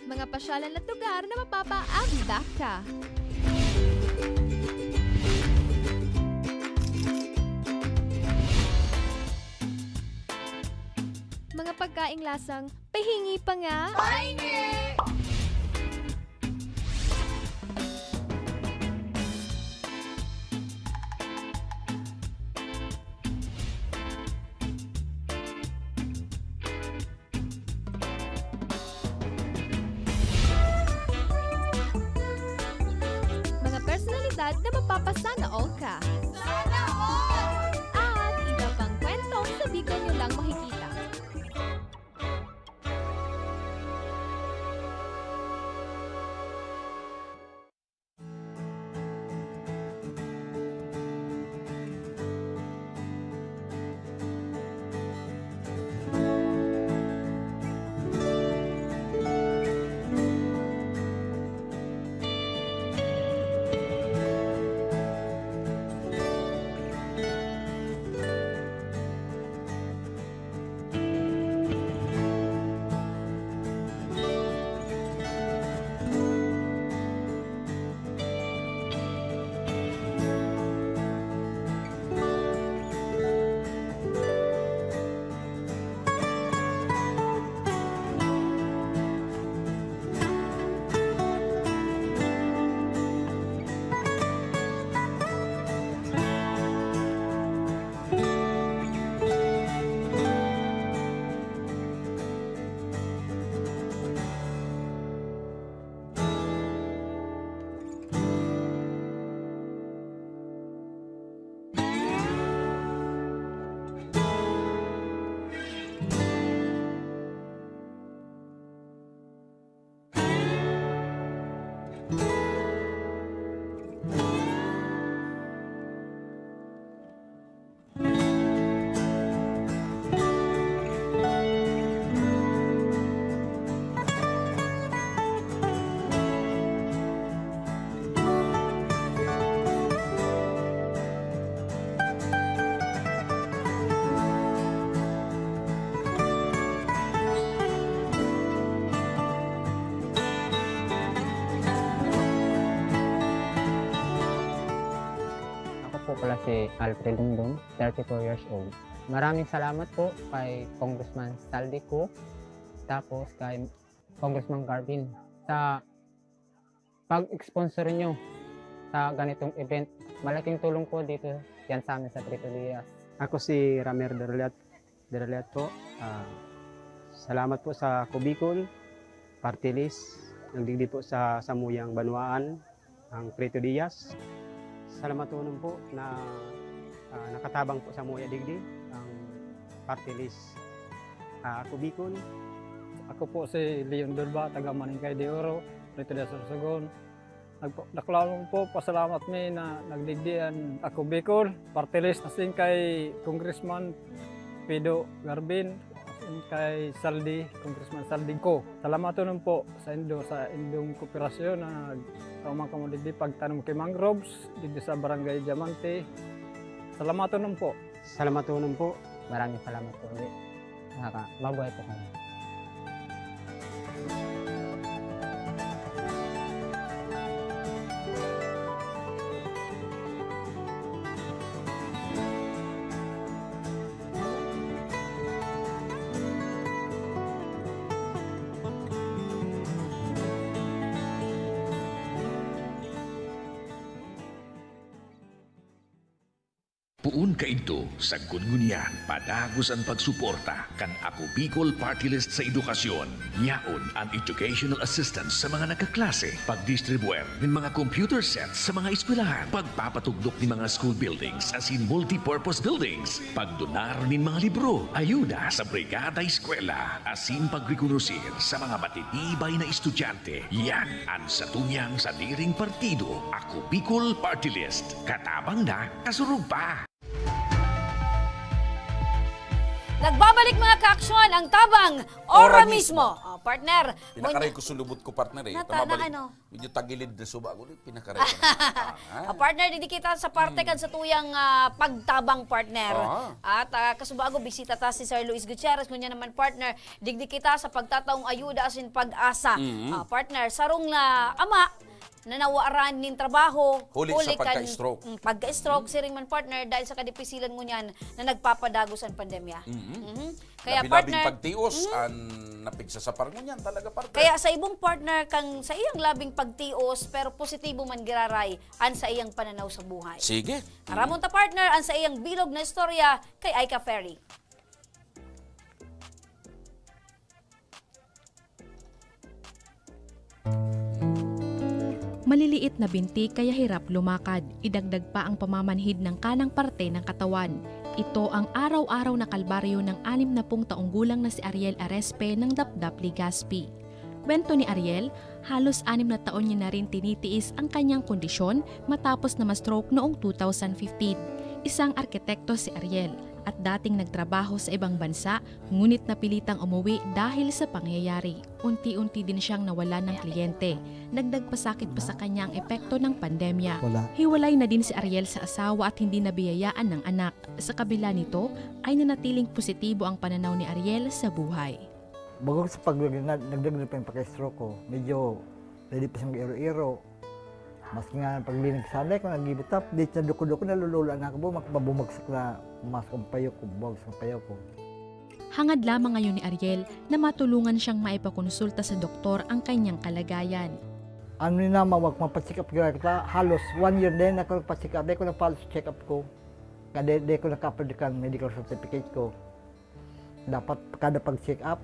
H: Mga pasyalan at lugar na mapapaabda ka. Mga pagkaing lasang pahingi pa nga. Mga personalidad na mapapasana all ka. Sana all! At iba pang kwento sa Bicol nyo lang makikita.
I: pala si Alfred Dungdung, 34 years old. Maraming salamat po kay Congressman Saldi Cook, tapos kay Congressman Garvin sa pag-sponsor nyo sa ganitong event. Malaking tulong po dito yan sa amin sa Tripolias.
J: Ako si Ramer Dorliat,
I: Deraliat po. Salamat po sa Kubicol, Party List, nagdigdi po sa Samuyang Banwaan, ang Prito Diaz. Salamat po na nakatabang po sa Muya Digdi, ang Party List. Kubicol.
J: Ako po si Leon Durba, taga Maningkay de Oro, Prito Diaz Sorsogon. Naklaman po, pasalamat mi na nagdigdian ako Bicol, Party List, asin kay Congressman Pido Garbin, asin kay Saldi, Congressman Saldi ko. Salamat po sa indong kooperasyon na kaumang kamudigdi pagtanong kay mangroves, digdi sa Barangay Diamante. Salamat po.
I: Salamat po. Maraming salamat po ulit. Mabuhay po kami.
G: Puun kaidto sa Gungunyan, padagos ang pagsuporta kan Ako Bicol Party List sa edukasyon. Yaon ang educational assistance sa mga nagkaklase, pagdistribuer ng mga computer sets sa mga eskwelahan, pagpapatugdok ng mga school buildings as in multi-purpose buildings, pagdonar ng mga libro, ayuda sa brigada eskwela, asin pagrekonusir sa mga matitibay na estudyante. Yan ang satuyang sa diring partido, Ako Bicol Party List. Katabang na, kasurug pa!
D: Nagbabalik mga ka-aksyon ang tabang ora mismo. Partner.
E: Pinakaray ko sulubot ko partner eh. Tamabalik. Medyo tagilid na suba ko. Pinakaray ko na.
D: Partner, hindi kita sa parte kan sa tuyang pagtabang partner. At kasuba ako, bisita ta si Sir Luis Gutierrez. Kunya naman partner, digdi kita sa pagtataong ayuda asin pag-asa. Partner, sarong na ama, nanawaran ning trabaho,
E: huli sa pagka-stroke.
D: Pagka-stroke, siring man partner, dahil sa kadipisilan mo niyan na nagpapadagos ang pandemya. Kaya
E: labi-labing
D: partner,
E: pagtios, ang napigsasapar mo niyan talaga partner.
D: kaya sa ibong partner, kang sa iyang labing pagtios, pero positibo man giraray, an sa iyang pananaw sa buhay.
E: Sige.
D: Aramon ta partner, an sa iyang bilog na istorya kay Aika Ferry.
K: Maliliit na binti kaya hirap lumakad. Idagdag pa ang pamamanhid ng kanang parte ng katawan. Ito ang araw-araw na kalbaryo ng 60 taong gulang na si Ariel Arespe ng Dapdap, Legazpi. Kwento ni Ariel, halos 6 na taon niya na rin tinitiis ang kanyang kondisyon matapos na ma-stroke noong 2015. Isang arkitekto si Ariel at dating nagtrabaho sa ibang bansa, ngunit napilitang umuwi dahil sa pangyayari. Unti-unti din siyang nawalan ng kliyente. Nagdag pasakit pa sa kanya ang epekto ng pandemya. Hiwalay na din si Ariel sa asawa at hindi nabiyayaan ng anak. Sa kabila nito, ay nanatiling positibo ang pananaw ni Ariel sa buhay.
L: Bago sa nagdagdag pa yung pagka-stroke ko, medyo ready pa siyang iro-iro. Mas nga paglinig sanay ko, nag-give it up. Dito na duko-duko, nalulula na ako, makabumagsak na mas kampayo ko, bawag sa kampayo ko.
K: Hangad lamang ngayon ni Ariel na matulungan siyang maipakonsulta sa doktor ang kanyang kalagayan.
L: Ano na mawag mapacheck up kita, halos 1 year din ako nagpacheck up. Di ko na-follow sa check up ko. Di ko nakapredikan medical certificate ko. Dapat kada pag-check up,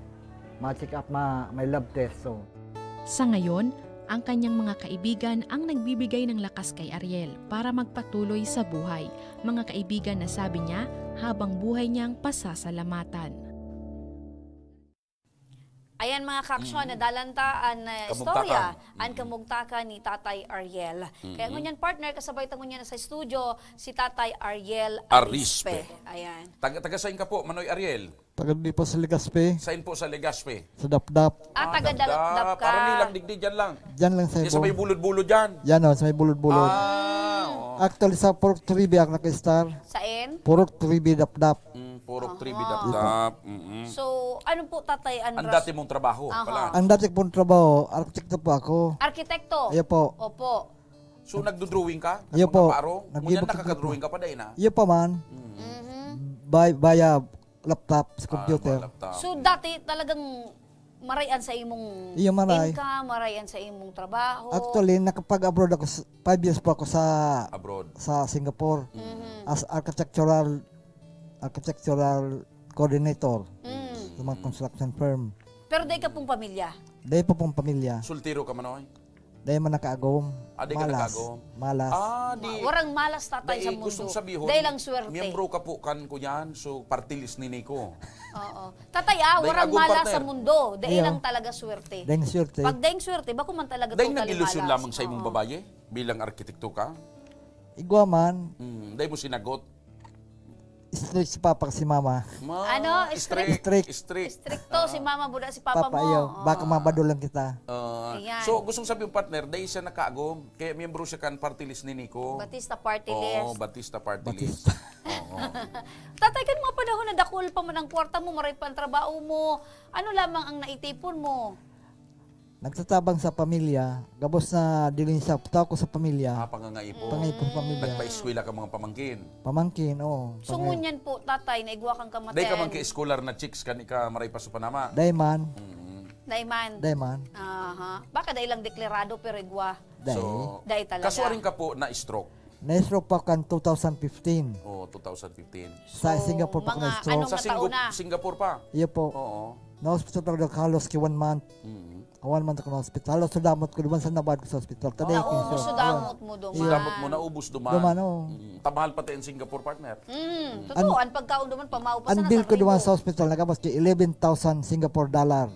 L: ma-check up, may lab test. So.
K: Sa ngayon, ang kanyang mga kaibigan ang nagbibigay ng lakas kay Ariel para magpatuloy sa buhay. Mga kaibigan na sabi niya habang buhay niyang pasasalamatan.
D: Ayan mga ka-aksyon, nadalanta ang istorya, ang kamugtaka ni Tatay Ariel. Kaya ngunyan partner, kasabay tango niya na sa studio, si Tatay Ariel Arispe. Ayan.
E: Taga-sain ka po, Manoy Ariel?
L: Taga di po sa Legazpi.
E: Sain po sa Legazpi?
L: Sa Dapdap.
D: Taga-Dapdap ka.
E: Parang nilang digdi dyan lang.
L: Dyan lang sa ibo.
E: Sa may bulod-bulod dyan.
L: Yan o, sa may bulod-bulod. Actually sa Purok 3B ako naka-star.
D: Sain?
L: Purok 3B Dapdap.
E: Purok 3B Dapdap.
D: So, ano po Tatay
E: Ang dati mong trabaho pala.
L: Ang dati pong trabaho, arkitekto po ako.
D: Arkitekto?
L: Iyo po.
D: Opo.
E: So, nagdo-drawing ka?
L: Iyo po.
E: Ngunyan nakaka-drawing ka pa dahil na?
L: Iyo pa man. Via laptop sa computer.
D: So, dati talagang marayan sa imong income, marayan sa imong trabaho?
L: Actually, nakapag-abroad ako, 5 years po ako sa Singapore. As architectural coordinator
D: Mm.
L: sa mga construction firm.
D: Pero day ka pong pamilya.
L: Dahil po pong pamilya.
E: Sultiro ka manoy?
L: Dahil man nakaagom.
E: Di ka nakagom?
L: Malas.
D: Warang malas tatay sa
E: Dahil
D: mundo.
E: gustong sabihin,
D: Day lang swerte.
E: miyembro ka po kan ko yan, so partilis ni Nico.
D: Oo. Tatay,
E: Day
D: warang
E: agong
D: malas
E: partner.
D: sa mundo. Day
L: Iyo.
D: lang talaga swerte.
L: Dahil swerte.
D: Pag dahing swerte, bako man talaga
E: Dahil
D: totally
E: nag-ilusyon
D: malas.
E: lamang sa imong
D: Oo.
E: babaye bilang arkitekto ka.
L: Igwa man,
E: Dahil mo sinagot.
L: strict si papa si mama.
D: Ano? Strict? Stricto si mama, buda si papa, mo.
L: Ayaw, baka mabado lang kita.
D: Ayan.
E: So, gustong sabi yung partner, dahil siya nakaagom, kaya miyembro siya kan party list ni Nico.
D: Batista party
E: Oo,
D: list.
E: Batista party list. Oo.
D: Tatay, kan mga panahon na dakul pa man ang kwarta mo, maray pa ang trabaho mo. Ano lamang ang naitipon mo?
L: Nagtatabang sa pamilya, gabos na dilin sa tao ko sa pamilya.
E: Pangangaipon.
L: Pangaipon sa pamilya.
E: Nagpa-eskwela ka mga pamangkin.
L: Pamangkin, oo.
D: So ngunyan po, tatay, naigwa kang kamaten.
E: Dahil ka man ka-scholar na chicks kan ika maray pa sa Panama.
L: Dayman.
D: Dayman.
L: Dayman.
D: Aha. Baka day lang deklarado pero igwa.
E: So,
D: Day talaga.
E: kasuaring ka po na stroke.
L: Na-stroke pa kan 2015.
E: Oo, 2015.
L: Sa Singapore pa ko na-stroke.
E: Sa Singapore pa?
L: Iyo po.
E: Oo.
L: Na-hospital pa ako halos ki 1 month. 1 month ako na hospital. Halos sudamot ko, duman sa nabad ko sa hospital. Taday ko
D: Oo, sudamot mo duman.
E: Sudamot mo na, ubus duman.
L: Duman, oo.
E: Tamahal pati in Singapore, partner.
D: Totoo, ang pagkaon duman, pamao pa
L: Ang
D: sa
L: bill ko duman
D: ribo.
L: sa hospital, nagabas ki 11,000 Singapore dollar.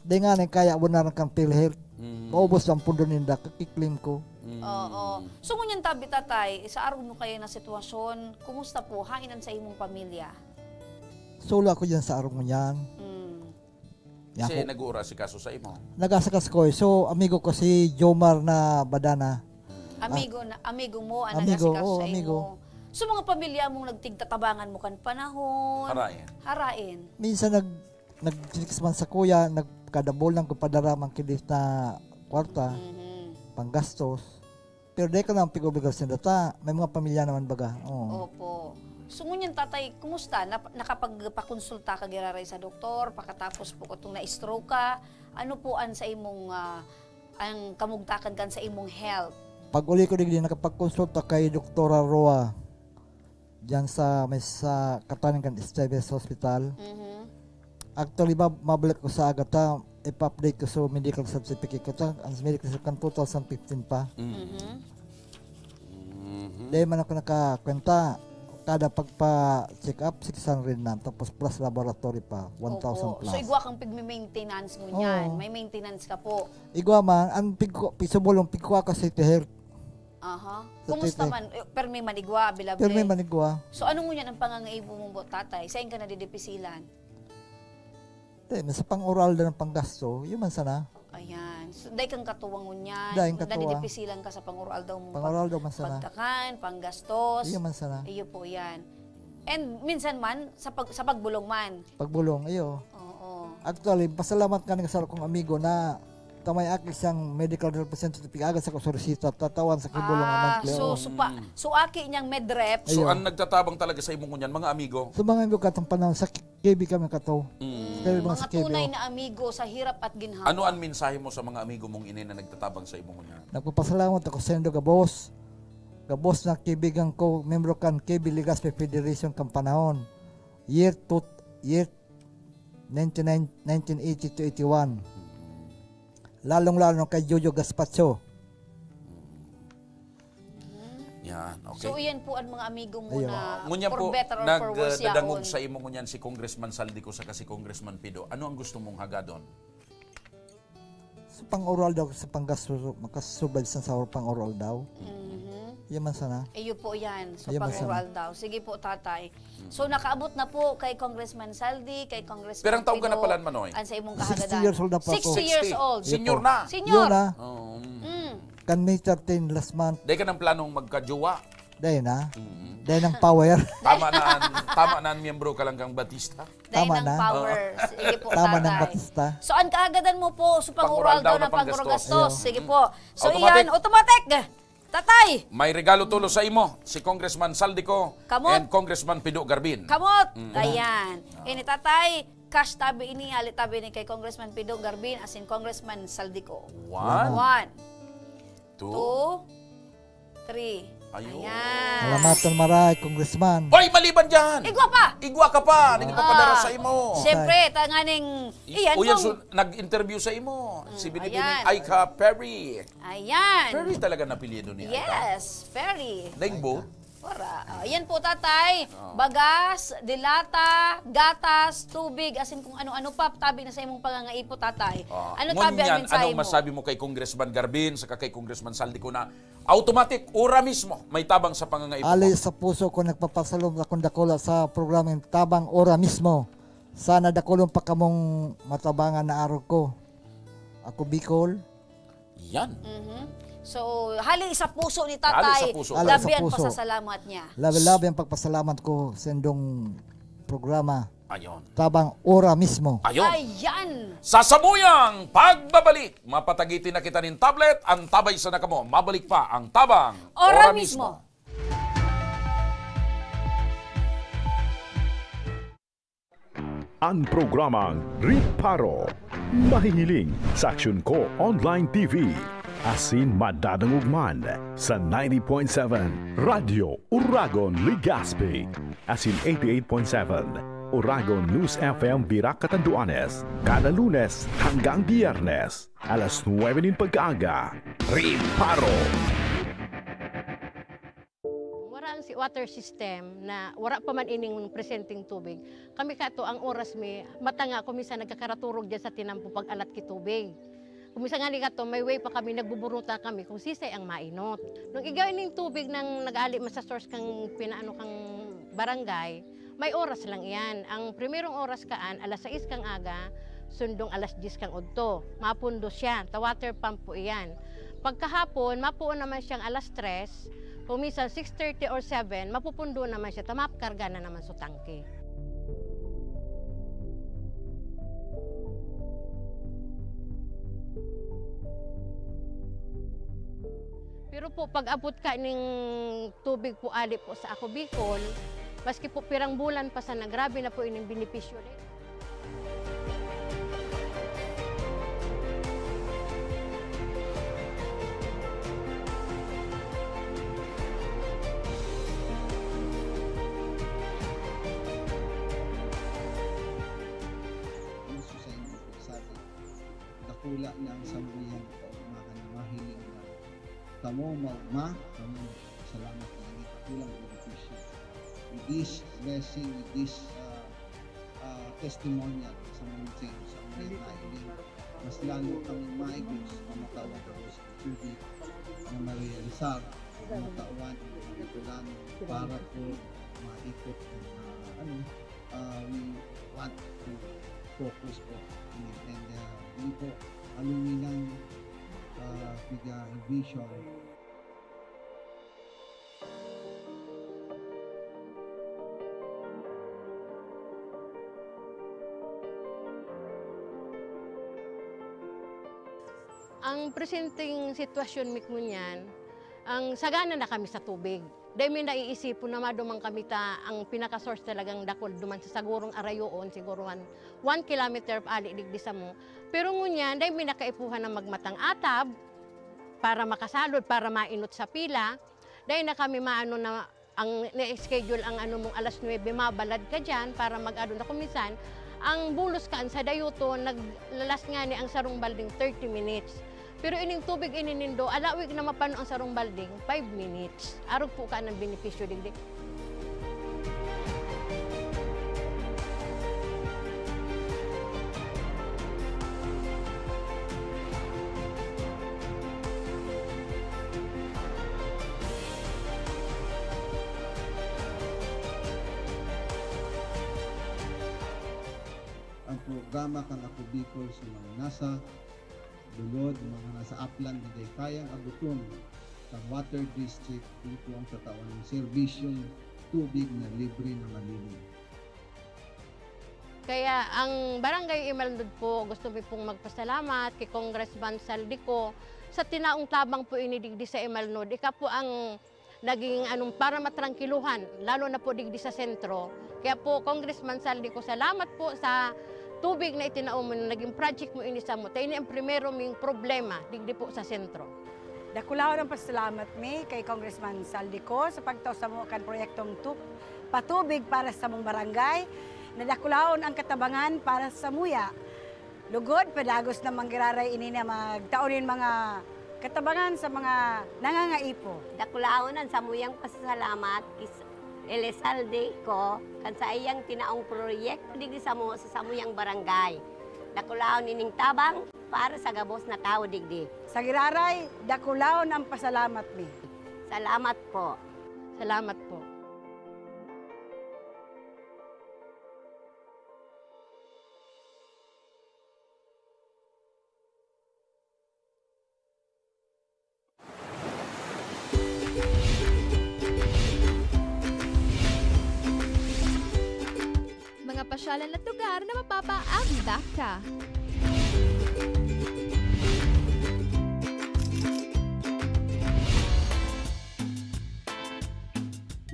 L: Di nga nang kaya mo na kang PhilHealth. Maubos ang pundo ninda, kakiklim ko.
D: Oo. So ngunyan tabi tatay, sa araw mo kayo na sitwasyon, kumusta po hainan sa imong pamilya?
L: Solo ako dyan sa araw mo yan.
E: Kasi nag-uura si kaso sa imo.
L: Nagasakas ko. So, amigo ko si Jomar na Badana.
D: Amigo mo, ano
L: Amigo,
D: na si
L: oo,
D: sa
L: amigo.
D: imo. So mga pamilya mong nagtigtatabangan mo kan panahon. Harain.
L: Minsan nag-six man sa kuya, nagkadabol lang ko padaramang kilis na kwarta, panggastos. Pero di ka lang pig-obligasyon data. May mga pamilya naman baga. Oo.
D: Opo. So ngunyan tatay, kumusta? Nakapagpakonsulta ka giraray sa doktor, pakatapos po ko itong na-stroke ka. Ano po ang sa imong, ang kamugtakan kan sa imong health?
L: Pag uli ko digdi, nakapagkonsulta kay Doktora Roa, dyan sa Kataningan Esteves Hospital. Actually, mabalik ko sa agata, ipa-update ko sa medical certificate ko. Ang medical certificate 2015 pa. Dahil man ako nakakwenta, kada pagpa-check up, 600 na. Tapos plus laboratory pa, 1,000 plus.
D: So igwa kang pig-maintenance mo niyan. May maintenance ka po.
L: Igwa man, ang pisubulong pigwa ka sa health.
D: Aha. Kumusta man? Permi manigwa, bilable.
L: Permi manigwa.
D: So ano ngunyan ang pangangaibo mong tatay? Saan ka nadidipisilan?
L: Sa pang-oral na ng panggasto, yun man sana.
D: Ayan. So, dahi kang katuwang ngunyan.
L: Dahi katuwa.
D: Nadidipisilan ka sa pang-oral daw mo.
L: Pang-oral daw man sana.
D: Pagtakan, panggastos.
L: Iyo man sana.
D: Iyo po yan. And minsan man, sa pagbulong man.
L: Pagbulong, iyo.
D: Oo.
L: Actually, pasalamat ka ng sa kong amigo na tamay aki siyang medical representative agad sa kusurisita, tatawan sa kibulong ng
D: So aki niyang medrep.
E: So, ang nagtatabang talaga sa imong ngunyan, mga amigo?
L: So, mga amigo katong panahon, sa KB kami kato.
D: Mga tunay na amigo sa hirap at ginhawa.
E: Ano ang mensahe mo sa mga amigo mong inay na nagtatabang sa imong ngunyan?
L: Nagpapasalamat ako sa Endo Gabos. Gabos na kaibigan ko, membro kan KB Legazpi Federation kang panahon. Year 1980 to 81. Lalong-lalo kay Jojo Gaspacho.
E: Yan, okay.
D: So iyan po ang mga amigo mo
L: Ayun.
D: na
E: Ngunyan
D: for
E: po,
D: better or for worse
E: nagdadangog
D: yaon.
E: sa imo ngunyan si Congressman Saldico sa kasi Congressman Pido. Ano ang gusto mong hagadon?
L: Sa pang-oral daw, sa panggasto, makasubad sa pang-oral daw. Yan man sana.
D: Iyo po yan. So
L: Ayun,
D: pang-oral daw. Sige po tatay. So nakaabot na po kay Congressman Saldi, kay Congressman
E: Pero ang taong ka na
D: Pido,
E: pala, Manoy?
D: Ang sa imong
L: 60
D: kahagadan.
L: years old na po ako.
D: 60 years old.
E: Senior na.
D: Senior.
L: Yun na.
D: Mm.
L: Kan May 13 last month.
E: Dahil ka ng planong magkajowa.
L: Dahil na. Dahil ng power.
E: Tama na ang miyembro ka lang kang Batista.
D: Dahil
L: Tama
D: ng
L: na.
D: power. Sige po
L: Tama ng
D: tatay.
L: Batista.
D: So ang kaagadan mo po, so pang-oral daw ng panggastos. Sige po. So
E: Automatic.
D: iyan, automatic. Tatay,
E: May regalo tulo sa imo si Congressman Saldico
D: Kamot.
E: and Congressman Pido Garbin.
D: kamot. Ayan. Ini tatay, cash tabi ini, alit tabi ni kay Congressman Pido Garbin as in Congressman Saldico.
E: 1,
D: 1,
E: 2,
D: 2, 3,
E: Ayun.
L: Salamatan maray, Congressman.
E: Hoy, maliban dyan!
D: Igwa pa!
E: Igwa ka pa! Hindi pa padara sa imo.
D: Siyempre, tanganing... Iyan
E: Uyan,
D: kung...
E: nag-interview sa imo. Si Binibining
D: ayan.
E: Aika Perry.
D: Ayan.
E: Perry talaga napilido ni Aika.
D: Yes, Perry.
E: Daingbo?
D: Ora. Ayan po, tatay. Bagas, dilata, gatas, tubig, asin kung ano-ano pa. Tabi na sa imong pangangaipo, tatay. Ano tabi ang mensahe
E: anong
D: mo?
E: masabi mo kay Congressman Garbin, saka kay Congressman Saldico na automatic, ora mismo, may tabang sa pangangaipo
L: Ali
E: mo?
L: sa puso ko nagpapasalom akong dakula sa programang Tabang Ora mismo. Sana dakulong pa kamong matabangan na araw ko. Ako Bicol.
E: Yan.
D: So, hali sa puso ni
E: Hali
D: tatay.
E: sa puso.
D: Labi ang
L: Hali sa puso.
D: pasasalamat niya.
L: Labi-labi ang pagpasalamat ko sa indong programa.
E: Ayon.
L: Tabang Ora mismo.
E: Ayon.
D: Ayan.
E: Sa samuyang pagbabalik, mapatagitin na kita ng tablet, ang tabay sa nakamo. Mabalik pa ang tabang
D: Ora mismo.
A: Ang programang Riparo. Mahihiling sa Aksyon Ko Online TV. Asin madadangugman sa 90.7 Radyo Uragon Legazpi. Asin 88.7 Uragon News FM Birak Catanduanes. Kada Lunes hanggang Biyernes. Alas 9 ng pagkaaga. Riparo.
M: Wala ang si water system na wala pa man ining presenting tubig. Kami kato ang oras mi matanga kuminsan nagkakaraturog diyan sa tinampo pag alat ki tubig. Kuminsan nga ni kato may way pa kami nagbuburuta kami kung sisay ang mainot. Nung igawin ning tubig nang nag-ali sa source kang pinaano kang barangay, may oras lang iyan. Ang primerong oras kaan alas 6 kang aga, sundong alas 10 kang udto. Mapundo siya, ta water pump po iyan. Pagkahapon mapuon naman siyang alas 3. Kung minsan 6:30 or 7, mapupundo naman siya, tamapkarga na naman sa tangke. Pero po, pag abot ka ng tubig po ali po sa Ako Bicol, maski po pirang bulan pa sana, grabe na po ining benepisyo rin.
N: Dakula ng sambuyan ko, mahiling na kamo maugma, kamo salamat na hindi kakulang benepisyo. With this blessing, with this testimonial sa mga sa mga nailing, mas lalo kami maigos na matawag ako sa tubig na ma-realizar, na matawan, matulan para po maikot we want to focus po and hindi po aluminang vision.
M: Ang presenting sitwasyon mikmo niyan, ang sagana na kami sa tubig. Dahil may naiisipon na madumang kami ang pinaka-source talagang dakol duman sa sagurong arayoon, siguro 1 kilometer ali digdi sa mo. Pero ngunyan, dahil may nakaipuhan na magmatang atab para makasalod, para mainot sa pila. Dahil na kami maano na ang na-schedule ang mong alas 9, mabalad ka dyan para mag-ano na kumisan. Ang bulos kaan sa dayuto, naglalas nga ni ang sarong balding 30 minutes. Pero ining tubig ininindo, alawig na mapano ang sarong balding, 5 minutes. Arog po ka ng benepisyo digdi.
N: Ang programa kang Ako Bicol sa mga nasa dulod, mga nasa upland na day kayang abuton sa water district, ito ang katawan ng serbisyong tubig na libre na malinis.
M: Kaya ang Barangay Imalndod po, gusto mo pong magpasalamat kay Congressman Saldico sa tinaong tabang po inidigdi sa Imalndod. Ika po ang naging para matrangkiluhan, lalo na po digdi sa sentro. Kaya po, Congressman Saldico, salamat po sa tubig na itinaon mo, naging project mo inisa mo. Tayo ang primero ming problema, digdi po sa sentro.
O: Dakulaon ang pasalamat mi kay Congressman Saldico sa pagtaw sa mo kan proyektong patubig para sa mong barangay. Nadakulaon ang katabangan para sa muya. Lugod, padagos na manggiraray ini na magtaonin mga katabangan sa mga nangangaipo.
P: Dakulaonan sa muyang pasasalamat kis Elizalde ko kan sa iyang tinaong proyekto digdi sa samuyang barangay. Dakulaon ining tabang para sa gabos na tao digdi.
O: Sa giraray, dakulaon ang pasalamat mi.
P: Salamat po.
O: Salamat po.
H: Mga pasyalan at lugar na mapapaagda ka.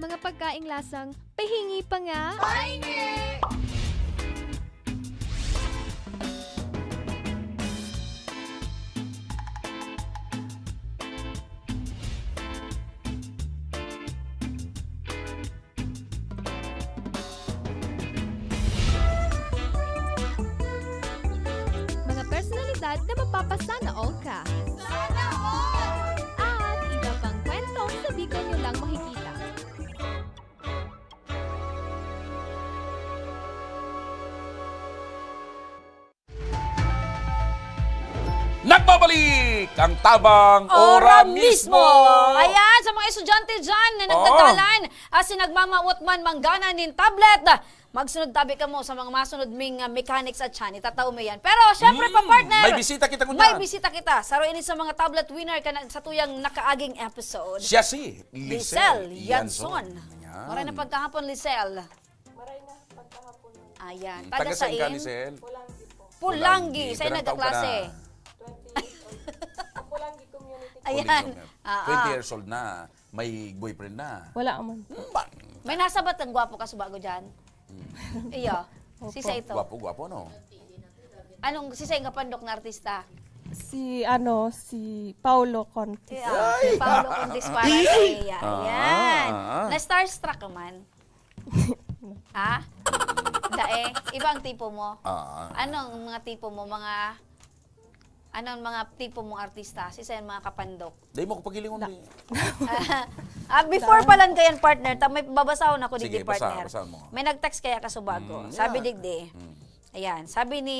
H: Mga pagkaing lasang pahingi pa nga. Pahingi! Mga personalidad na mapapasana all ka. Sana all! At iba pang kwento sa Bicol nyo lang makikita.
E: Nagbabalik ang tabang ora mismo.
D: Ayan, sa mga estudyante dyan na nagdadalan, sinagmamawot man manggana nin tablet, magsunod tabi ka mo sa mga masunod ming mechanics at chan. Itatao mo yan. Pero, syempre pa partner.
E: May bisita kita kunya.
D: May bisita kita. Saro ini sa mga tablet winner sa tuyang nakaaging episode.
E: Siya si
D: Lisel Yanson.
E: Ayan.
D: Maray na pagkahapon, Lisel. Maray na pagkahapon. Ayan.
E: Taga saan ka, Lisel?
D: Pulangi. Sa'yo nagkaklase. Ayan.
E: 20 years old na. May boyfriend na.
Q: Wala man.
D: May nasabat ang gwapo ka subago dyan? Iyo. Sisa ito.
E: Gwapo, no?
D: Anong sisa yung kapandok na artista?
Q: Si Paulo Contis.
D: Si Paulo Contis para sa iya. Ayan. Na-starstruck ka man? Ha? Dae? Ibang tipo mo? Anong mga tipo mo? Anong mga tipo mong artista? Sisa yung mga kapandok?
E: Dahil mo ko pagilingon din.
D: Before pa lang kayan, partner, may babasahon ako digdi,
E: Sige,
D: partner.
E: basahan mo.
D: May nag-text kaya kasubago. Sabi digdi. Ayan, sabi ni...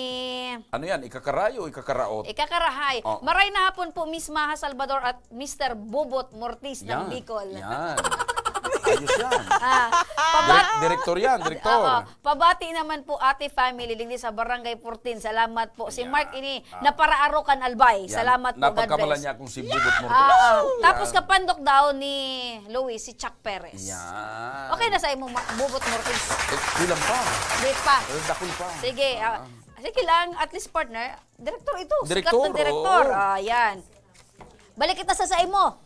E: Ano yan? Ikakarayo o ikakaraot?
D: Ikakarahay.
E: Oh.
D: Maray na hapon po, Miss Maha Salvador at Mr. Bobot Mortiz ng Bicol.
E: Yan. Ayos yan. Direktor yan, direktor.
D: Pabati naman po ate family lingdi sa Barangay 14. Salamat po. Si Mark ini napararokan albay. Salamat po, God bless.
E: Napagkamalan niya kung si Bubot Mortiz.
D: Tapos kapandok daw ni Louis, si Chuck Perez.
E: Yan.
D: Okay na sa imo, Bubot Mortiz.
E: Kulang pa.
D: Di pa.
E: Dakul pa.
D: Sige. Sige lang, at least partner, direktor ito.
E: Direktor,
D: sikat na direktor. Ayan. Balik kita sa imo.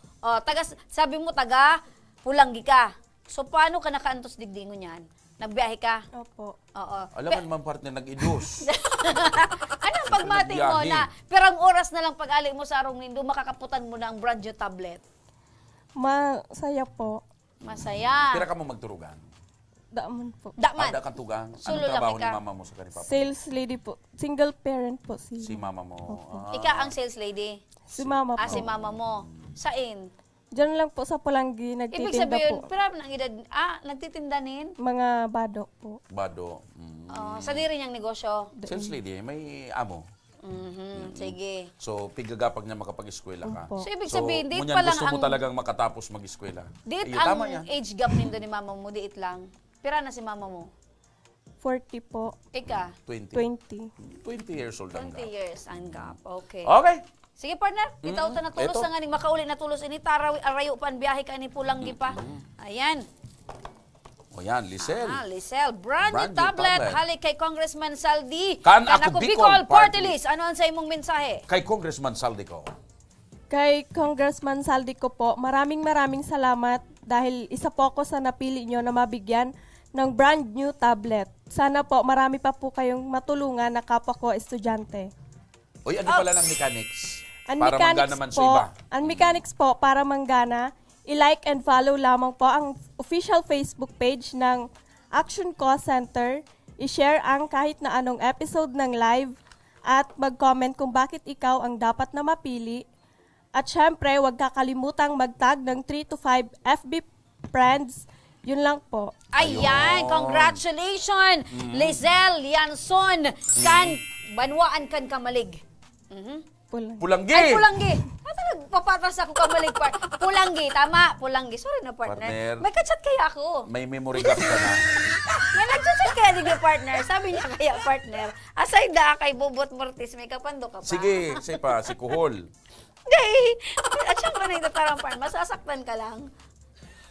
D: Sabi mo, taga Pulanggi ka. So, paano ka nakaantos digdingon yan? Nagbiyahe ka?
Q: Opo.
D: Oo.
E: Alam mo naman, partner, nag-idus.
D: Anong pagmating mo na perang oras na lang pag-ali mo sa arong nindo, makakaputan mo na ang brand new tablet?
Q: Masaya po.
D: Masaya.
E: Pira ka mo magturugan?
Q: Daman po.
D: Daman?
E: Da kang tugang.
D: Sulo
E: Anong trabaho
D: lang
E: ni mama mo sa kanipapa?
Q: Sales lady po. Single parent po
E: si mama mo.
D: Ika ang sales lady?
Q: Si mama po.
D: Si mama mo. Sain?
Q: Diyan lang po sa Pulanggi, nagtitinda po.
D: Ibig sabihin, pero ng edad, nagtitindanin?
Q: Mga bado po.
E: Bado.
D: Sa diri niyang negosyo?
E: Sales lady, may amo.
D: Sige.
E: So, pigagapag niya makapag-eskwela ka.
D: So, ibig sabihin, date pa lang
E: gusto mo talagang makatapos mag-eskwela.
D: Date ang age gap nindo ni mama mo, date lang. Pira na si mama mo?
Q: 40 po.
D: Ika?
E: 20 years old ang
D: 20 years ang gap. Okay.
E: Okay.
D: Sige, partner. Itaw ta na tulos na nga ni makauli na tulos ini taraw arayo pan biyahe ka ni Pulanggi pa. Ayan.
E: O yan, Lisel.
D: Lisel. Brand new tablet. Halik kay Congressman Saldi.
E: Kan ako Bicol
D: Party List. Ano ang sa imong mensahe?
E: Kay Congressman Saldi ko.
Q: Kay Congressman Saldi ko po, maraming salamat dahil isa po ako sa napili nyo na mabigyan ng brand new tablet. Sana po marami pa po kayong matulungan na kapwa ko estudyante.
E: Uy, ano pala ng mechanics?
Q: Ang
E: Para
Q: mechanics
E: manggana naman sa
Q: po,
E: iba.
Q: Ang mechanics po, para manggana, i-like and follow lamang po ang official Facebook page ng Action Call Center, i-share ang kahit na anong episode ng live, at mag-comment kung bakit ikaw ang dapat na mapili. At syempre, huwag kakalimutang mag-tag ng 3 to 5 FB friends. Yun lang po.
D: Ayan, congratulations, Lizelle Yanson, kan banwaan kan kamalig.
E: Pulanggi.
D: Ay, Pulanggi. Nagpapatras ako kamalig part. Pulanggi, tama. Pulanggi. Sorry na, partner. May kachat kaya ako.
E: May memory gap ka na.
D: May nagchat kaya din yung partner. Sabi niya kaya, partner. Aside da kay Bobot Mortis, may kapando ka pa.
E: Sige, si Kuhol.
D: Hindi. At syempre na itatarang partner. Masasaktan ka lang.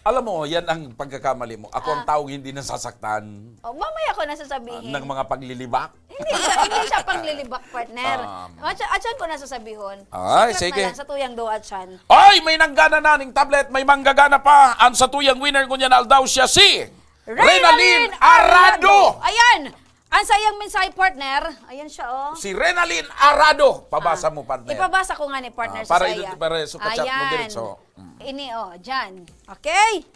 E: Alam mo, yan ang pagkakamali mo. Ako ang taong hindi nasasaktan
D: Oh, mamaya ko nasasabihin.
E: ng mga paglilibak.
D: Hindi siya panglilibak, partner. At siyan ko nasasabihon.
E: Ay,
D: Secret
E: sige.
D: na lang sa tuyang do at siyan.
E: Ay, may nanggana na ning tablet. May manggagana pa. Ang satuyang winner ko niyan aldaw siya si Renaline Arado.
D: Ayan. Ang sayang mensahe, partner. Ayan siya, oh.
E: Si Renaline Arado. Pabasa mo, partner.
D: Ipabasa ko nga ni partner sa
E: para
D: saya.
E: para superchat mo diretso.
D: Ini, oh, dyan. Okay?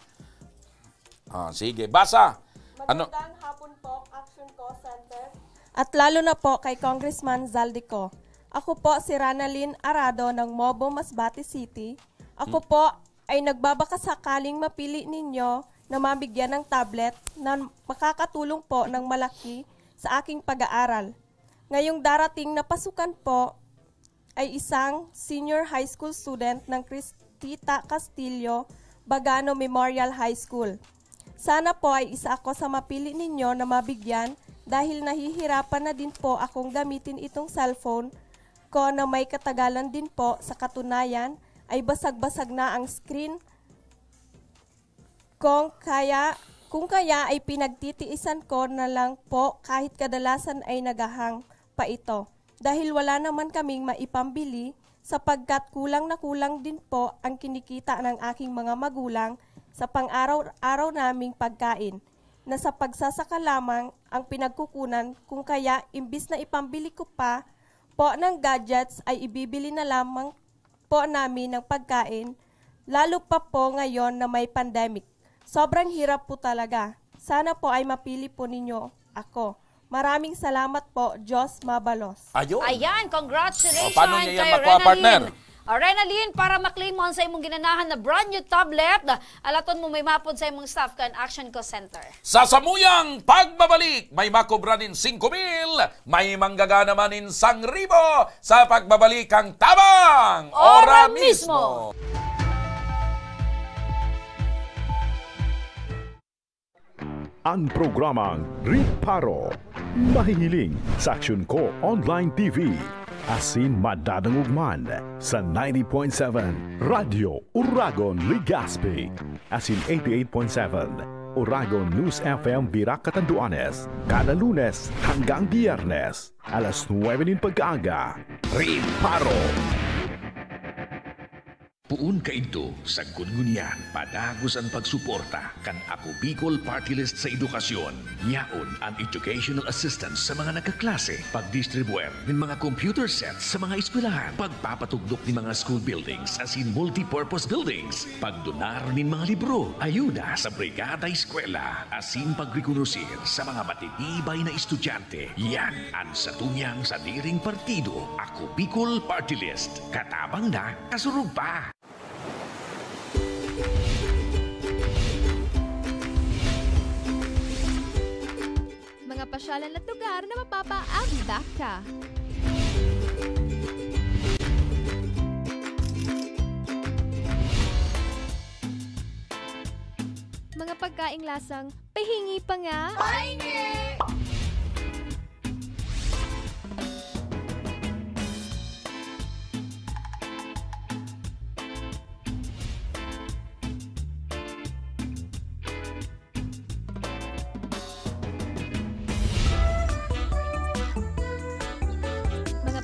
E: Sige, basa.
Q: Magandang hapon po, Action Call Center. At lalo na po kay Congressman Zaldico. Ako po si Renaline Arado ng Mobo, Masbate City. Ako po ay nagbabakasakaling mapili ninyo na mabigyan ng tablet na makakatulong po ng malaki sa aking pag-aaral. Ngayong darating na pasukan po ay isang senior high school student ng Cristita Castillo, Bagano Memorial High School. Sana po ay isa ako sa mapili ninyo na mabigyan dahil nahihirapan na din po akong gamitin itong cellphone ko na may katagalan din po. Sa katunayan ay basag-basag na ang screen. Kung kaya ay pinagtitiisan ko na lang po kahit kadalasan ay nagahang pa ito. Dahil wala naman kaming maipambili sapagkat kulang na kulang din po ang kinikita ng aking mga magulang sa pang-araw-araw naming pagkain na sa pagsasaka lamang ang pinagkukunan, kung kaya imbis na ipambili ko pa po ng gadgets ay ibibili na lamang po namin ng pagkain, lalo pa po ngayon na may pandemic. Sobrang hirap po talaga. Sana po ay mapili po ninyo ako. Maraming salamat po, Diyos Mabalos.
E: Ayun.
D: Ayan, congratulations
E: paano niya yan
D: kay
E: makuha, partner?
D: Renaline, para maklaim mo sa imong ginanahan na brand new tablet, alaton mo may mapod sa imong staff kan Action Call Center.
E: Sa samuyang pagbabalik, may makobranin 5,000, may manggagana manin 1,000 sa pagbabalik ang Tabang Ora mismo.
A: Ang programang Riparo, mahihiling sa Action Ko Online TV. Asin madadangugman sa 90.7 Radio Uragon Legazpi. Asin 88.7 Uragon News FM Virac Catanduanes. Kada Lunes hanggang Biyernes, alas 9 ng pagkaaga. Riparo.
G: Puun kaidto sa Gungunyan, padagos ang pagsuporta kan Ako Bicol Party List sa edukasyon. Yaon ang educational assistance sa mga nagkaklase, pagdistribuer ng mga computer sets sa mga eskwelahan, pagpapatugdok ng mga school buildings as in multi-purpose buildings, pagdonar ng mga libro, ayuda sa brigada eskwela, as in pagrekonosir sa mga matitibay na estudyante. Yan ang satuyang sa diring partido, Ako Bicol Party List. Katabang na, kasurug pa.
H: Mga pasyalan at lugar na mapapaabda ka. Mga pagkaing lasang pahingi pa nga. Pahingi!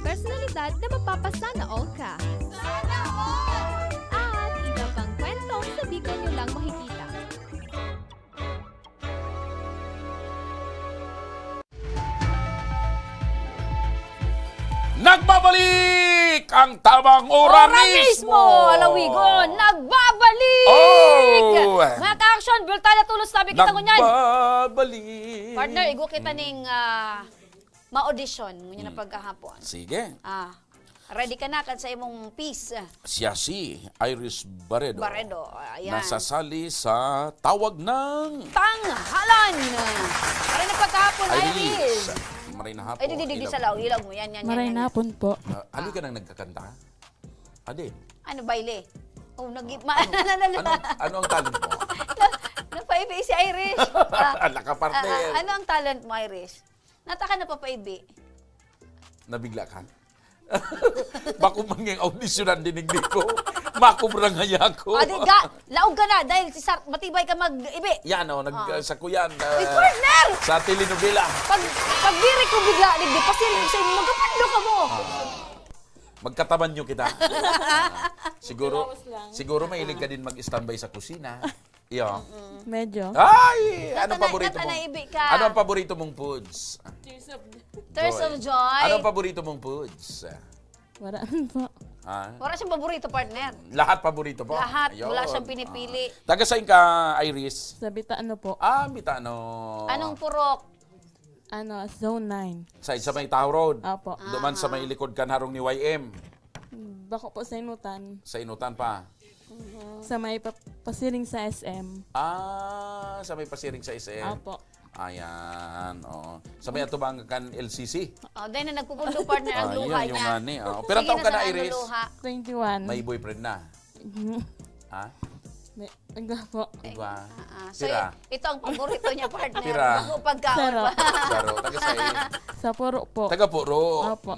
H: Personalidad na mapapasana all ka. Sana all! At iba pang kwento sa Bicol nyo lang makikita.
E: Nagbabalik Nagbabalik ang tabang oranismo!
D: Alawigon, nagbabalik!
E: Oh!
D: Mga ka-action, bultala tulos sabi kita ko niyan.
E: Nagbabalik!
D: Partner, igo kita ning ma-audition ngunyan na pagkahapon.
E: Sige.
D: Ready ka na kan sa imong piece.
E: Siya si Iris Barredo.
D: Ayan.
E: Nasasali sa tawag ng
D: Tanghalan! Maray na pagkahapon, Iris!
E: Maray na hapon.
D: Ay, di sa law. Ilaw mo. Yan.
R: Maray na hapon po.
E: Ano ka nang nagkakanta? Ade?
D: Ano, baile? Oh,
E: Ano ang talent mo?
D: Napaibi si Iris.
E: Nakapartner.
D: Ano ang talent mo, Iris? Nataka na papaibi.
E: Nabigla ka? Bako mangyang audisyonan dinig ko. Makubrang haya ko.
D: Laog ka na dahil matibay ka mag-ibi.
E: Yan o, nagsakuyan.
D: Partner!
E: Sa telenovela.
D: Pag diri ko bigla, di pasirin ko sa inyo, magkapando ka mo.
E: Magkataban nyo kita. Siguro mahilig ka din mag-standby sa kusina. Iyo.
R: Medyo.
E: Ay! Anong paborito mo?
D: Ka.
E: Ano ang paborito mong foods?
D: Tears of Joy.
E: Ano ang paborito mong foods?
R: Wala po.
D: Wala siyang paborito, partner.
E: Lahat paborito po?
D: Lahat.
E: Ayun.
D: Wala siyang pinipili.
E: Taga saan ka, Iris?
R: Sa Bitano po.
E: Bitano.
D: Anong purok?
R: Zone 9.
E: Sa may Tahoe Road?
R: Apo.
E: Duman sa may likod kanharong ni YM?
R: Bako po sa Inutan.
E: Sa Inutan pa?
R: Sa may pasiring sa SM.
E: Sa may pasiring sa SM?
R: Apo.
E: Ayan, Sa may atubang kan LCC?
D: Dahil na nagpupundo partner ang luha
E: yan,
D: niya.
E: Yung pero ang taong ka na, Iris?
R: 21.
E: May boyfriend na?
R: Iba po.
E: Iba?
D: So, ito ang paborito niya, partner.
E: Pira?
D: Bago pagkaon pa.
E: Saro. Taga sa
R: Sa Puro po.
E: Taga Puro?
R: Apo.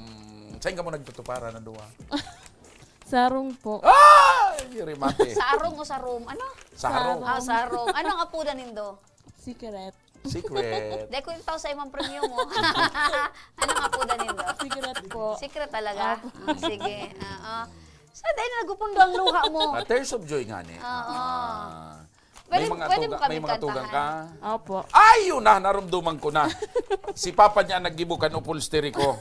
E: Saan ka mo nagtutupara na duwa?
R: Sarong po.
E: Rimate.
D: Sa arong o sa room? Ano?
E: Sa harong.
D: Sa arong. Ano ang apuda nindo?
R: Secret.
D: Dahil ko itaw sa imang premyo mo. Anong apuda nindo?
R: Secret po.
D: Secret talaga? Sige. Sa dahil na nagupundo ang luha mo.
E: Tears of Joy nga ni. May mga tugang ka?
R: Opo.
E: Ay, yun na, narumduman ko na. Si Papa niya naggibukan upholstery ko.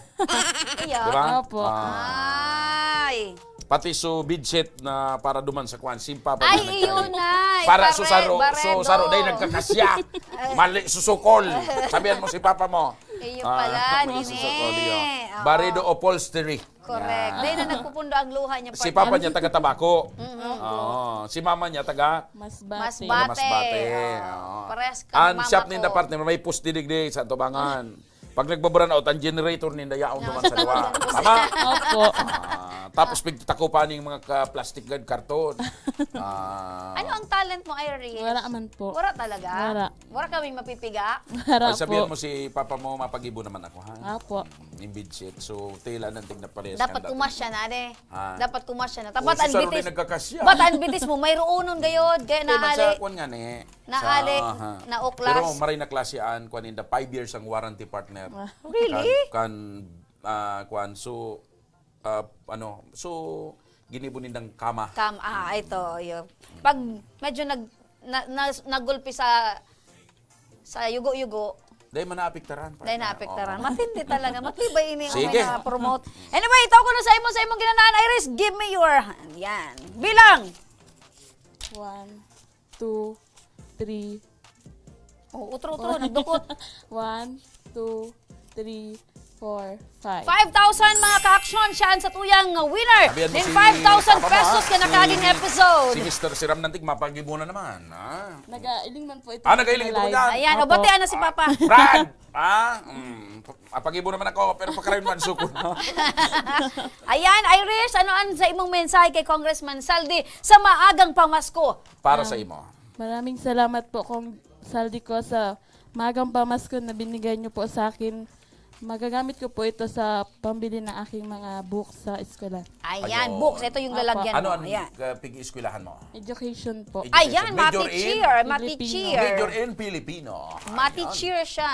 E: Diba?
R: Opo.
D: Ay.
E: Pati so bidset na para duman sa kwan. Si Papa
D: ay, iyon na.
E: Para susaro dahil nagkakasya. Mali, susukol. Sabihan mo si Papa mo.
D: Iyo pala,
E: nini. Barredo upholstery.
D: Correct. Dahil na nagpupundo ang luha niya.
E: Si Papa niya taga Tabako. Si Mama niya taga
D: Masbate.
E: Pares ka ang shop ninda partner may pustidig di sa tubangan. Pag nagbabaran out ang generator ninda yaon naman sa luwa. Tama?
R: Opo.
E: Tapos pigtako pa ning mga plastic guard karton.
D: Ano ang talent mo, Iris?
R: Wala man po.
D: Wala talaga?
R: Wala.
D: Wala kami mapipiga?
R: Wala po.
E: Sabihan mo si Papa mo mapagibo naman ako, ha?
R: Apo.
E: Yung bedsheet. So, tila nang tingnan parehas.
D: Dapat kumasya na, ade. Dapat kumasya na.
E: Tapat ang bitis.
D: Ba't ang bitis mo? May ruunon gayod. Kaya naali.
E: Kwan nga ni.
D: Naali. Nauklas.
E: Pero maray na klasean. Kwan in the 5 years ang warranty partner.
D: Really?
E: Kwan. So, ginibunin ng kama.
D: Ito. Yun. Pag medyo nagulpi sa yugo-yugo,
E: dahil manaapektaran.
D: Dahil naapektaran. Matindi talaga. Matibay ini ang
E: Sige.
D: promote. Anyway, ito ko na sa imong ginanaan, Iris. Give me your hand. Yan. Bilang.
R: 1, 2, 3.
D: Utro. Nagdukot.
R: 1, 2, 3, 4, 5.
D: 5,000 mga ka-action. Siya sa tuyang winner. Din 5,000 pesos ka nakaging episode.
E: Si Mr. Siram Nantig, mapag-ibo na naman.
R: Nag-ailing man po ito.
E: Nag-ailing ito yan.
D: Ayan, obatean na si Papa.
E: Brad! Pag-ibo naman ako, pero pakarayon man suko.
D: Ayan, Iris, ano sa imong mensahe kay Congressman Saldi sa maagang pamasko?
E: Para sa imo.
R: Maraming salamat po, Kong Saldi ko, sa maagang pamasko na binigay niyo po sa akin. Magagamit ko po ito sa pambili ng aking mga books sa eskwela.
D: Ayan, books. Ito yung lalagyan mo.
E: Ano ang pig-eskwelahan mo?
R: Education po.
D: Ayan, Mati-cheer.
E: Major in Filipino.
D: Mati-cheer siya.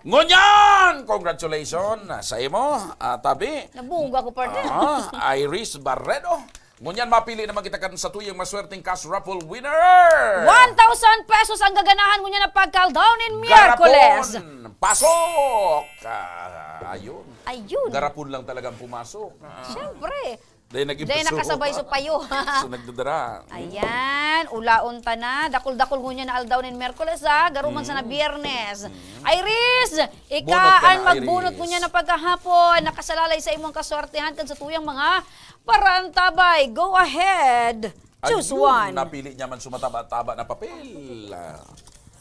E: Ngunyan! Congratulations sa imo, tabi.
D: Nabungga ko pa rin.
E: Iris Barredo. Ngunyan, mapili naman kita sa tuyang maswerteng cash raffle winner!
D: 1,000 pesos ang gaganahan ngunyan na pagkaldaw in Miyerkules.
E: Pasok! Ayun.
D: Ayun.
E: Garapon lang talagang pumasok.
D: Siyempre.
E: Dahil naging
D: Dahil nakasabay sa payo.
E: So nagdadara.
D: Ayan, ulaon ta na. Dakul-dakul ngunya na aldaw nin Merkules garuman sa na Biyernes. Iris, ikaan magbunot ngunya na pagkahapon. Nakasalalay sa imong kaswertehan kan sa tuyang mga parantabay. Go ahead. Choose one.
E: Napili niya man sumataba-taba na papel.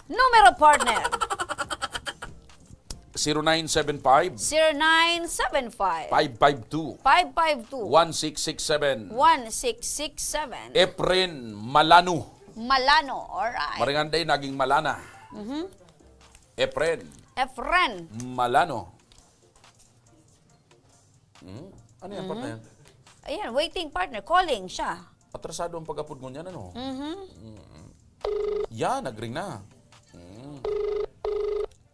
D: Numero partner.
E: 0975
D: 0975
E: 552
D: 552
E: 1667
D: 1667
E: Efren Malano.
D: Alright.
E: Maringanday naging Malana. Efren Malano. Ano yan, partner?
D: Ayan, waiting partner. Calling siya.
E: Atrasado ang pag-upload mo niyan, ano? Yan, nag-ring na.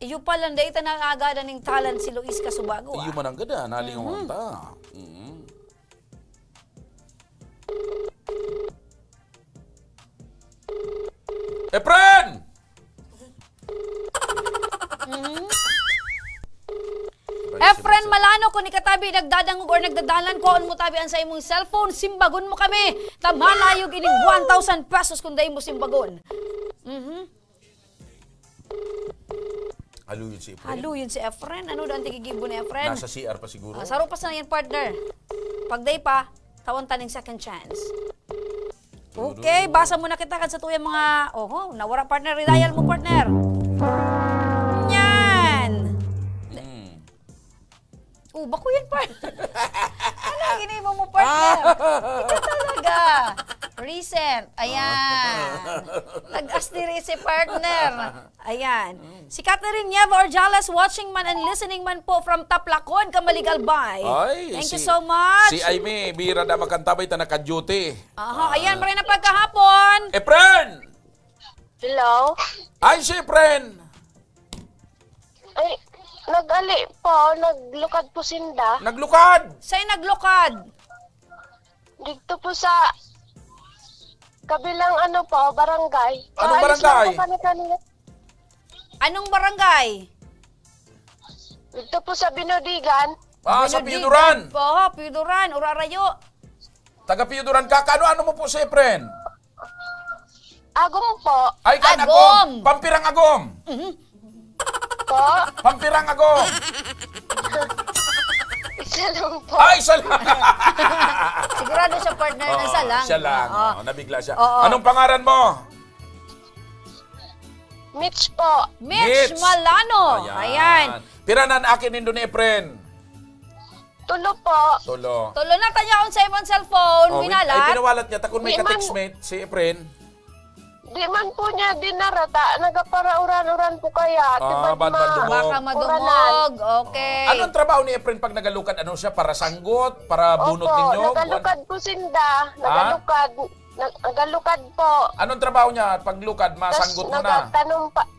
D: Iyo pala data na agada ng talent si Luis Casubago.
E: Iyo man ang gada, nalingawan ta. Efren!
D: Efren Malano, kung ikatabi nagdadangog or nagdadalan ko, mo tabi ang sa imong cellphone, simbagon mo kami. Tamalayog ining 1,000 pesos kung dahi mo simbagon.
E: Halo yun si Efren.
D: Halo yun si Efren. Ano daw ang tigigibo ni Efren?
E: Nasa CR pa siguro.
D: Saro pa sa yan, partner. Pag day pa, tawan taning second chance. Okay, basa mo na kita kan sa tuyang mga... nawara partner. Redial mo, partner. Yan. Bako yan, partner. Ano ang ginimo mo, partner? Ito talaga. Recent. Ayan. Nag-astiri si partner. Ayan. Si Catherine Nieva Orjales, watching man and listening man po from Taplacon, Camaligalbay. Thank you so much.
E: Si Aimee, bira na makantabay ta naka-duty.
D: Ayan, maray na pagkahapon.
E: Efren!
S: Hello?
E: Ay, si Efren!
S: Ay, nag-ali po. Naglukad po sinda.
E: Naglukad?
D: Sa'yo naglukad?
S: Dito po sa kabilang barangay.
E: Anong barangay?
D: Anong barangay?
S: Dito po sa Binodigan.
E: Sa Piyuduran.
D: Piyuduran, Urarayo.
E: Taga Piyuduran ka. Ano mo po si Efren?
S: Agom po.
E: Ay, Agom. Pampirang Agom.
S: Po?
E: Pampirang Agom.
S: Isa lang po.
E: Ay, isa lang.
D: Sigurado siya partner na isa lang.
E: Siya lang. Nabigla siya.
D: Oo.
E: Anong pangalan mo?
S: Mitch po.
D: Mitch Malano. Ayan.
E: Piranan akin nindo ni Efren.
S: Tulo po.
E: Tulo.
D: Tulo na tanyaon sa imong cellphone. Winalat.
E: Ay, pinawalat niya. Takon may ka-textmate si Efren.
S: Di man po niya dinarata. Nagapara-uran-uran po kaya.
D: Baka madumog. Okay.
E: Anong trabaho ni Efren pag nagalukad? Ano siya? Para sanggot? Para bunot ninyo?
S: Nagalukad po sinda. Nagalukad po.
E: Anong trabaho niya? Pag lukad, masanggot mo na?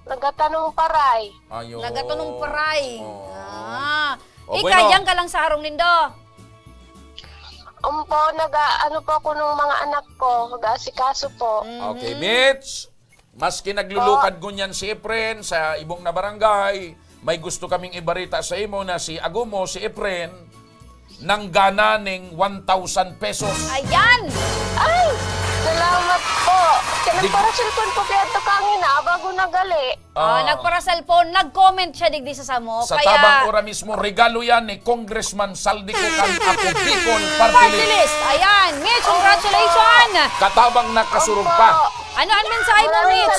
S: Nagatanong paray.
E: Ayun.
D: Nagatanong paray. Ikayang ka lang sa harong nindo.
S: Ano po ako ng mga anak ko. Nag-asikaso po.
E: Okay, Mitch. Maski naglulukad gunyan si Efren sa ibong na barangay, may gusto kaming ibarita sa imo na si Agumo, si Efren, nang gana ning 1,000 pesos.
D: Ayan!
S: Ay! Salamat po. Nagpara cellphone po kaya ito kangina bago nagali.
D: Nagpara cellphone, nag-comment siya digdi sa samo.
E: Sa tabang ora mismo, regalo yan ni Congressman Saldico kan ako Bicol Party List.
D: Ayan, Mitch, congratulations!
E: Katabang nakasurog pa.
D: Ano ang mensahe mo, Mitch?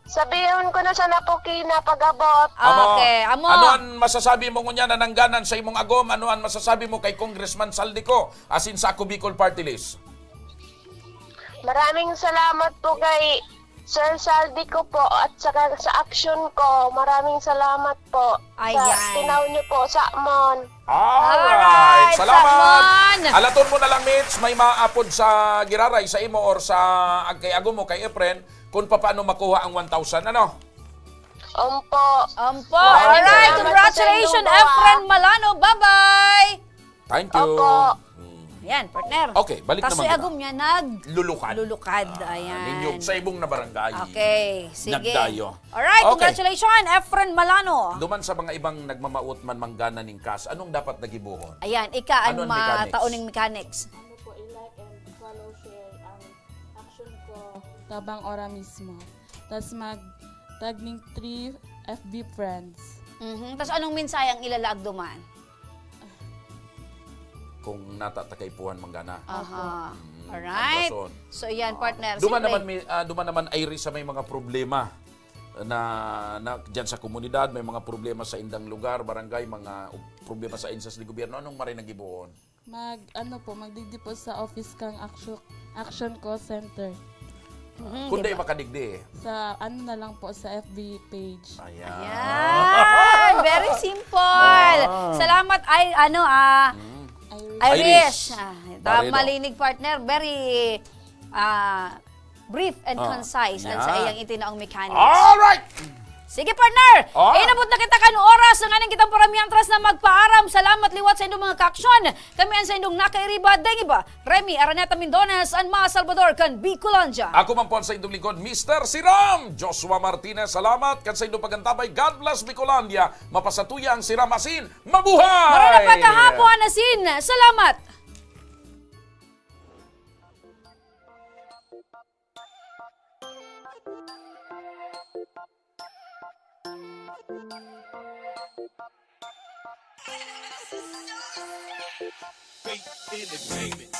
S: Sabihin ko na sa napukina pag-abot.
D: Okay, amo.
E: Ano ang masasabi mo ngunya na nangganan sa imong agom? Ano ang masasabi mo kay Congressman Saldico asin sa ako Bicol Party List?
S: Maraming salamat po kay Sir Saldico po at saka sa action ko. Maraming salamat po. Sa tinaw niyo po sa Amon.
E: Alright. Salamat. Alaton mo na lang, Mitch. May maapod sa giraray sa imo or sa kay Agumo, kay Efren kung paano makuha ang 1,000. Ano?
S: Ompo.
D: Alright. Congratulations, Efren Malano. Bye-bye.
E: Thank you.
D: Ayan, partner.
E: Okay, balik
D: Tas
E: naman
D: si Agum niya
E: Lulukad.
D: Ayan.
E: Ninyong sa ibong na barangay.
D: Okay, sige.
E: Nagdayo.
D: Alright,
E: Okay.
D: congratulations, Efren Malano.
E: Duman sa mga ibang nagmamaot man manggana ning kas, anong dapat nagibuhon?
D: Ayan, ika,
E: Ano
D: ano
E: ang mechanics?
D: matauning mechanics?
R: Ano po, i-like and follow, share ang action ko tabang ora mismo. Tapos mag-tag ng 3 FB friends.
D: Tapos anong mensayang ilalaag duman?
E: Kung natatakaypuhan manggana.
D: Aha. Alright.
E: Ang rason.
D: So, yan, partner.
E: Duman
D: Siyempre,
E: naman duman naman ay sa may mga problema na diyan sa komunidad, may mga problema sa indang lugar, barangay, mga problema sa insas ni gobyerno. Anong maray nagibuhon?
R: Magdigdi po sa office kang action call center.
E: Kung di makadigdi.
R: Sa na lang po sa FB page.
D: Ayan, very simple. Salamat Irish. Malinig, partner. Very brief and concise ang sa iyang itinaong mechanics.
E: Alright!
D: Sige, partner! Inabot na kita kan oras ng aning kitang paramihang tras na magpaaram. Salamat liwat sa inyong mga kaaksyon. Kami ang sa inyong nakairiba, dengiba, Remy Araneta Mindones, and mga Salvador kan Bicolandia.
E: Ako man po sa inyong lingkod, Mr. Siram! Joshua Martinez, salamat. Kan sa inyong pagantabay, God bless Bicolandia. Mapasatuya ang Siram Asin. Mabuhay!
D: Maroon na pagkahapon, Asin. Salamat!
B: Great entertainment.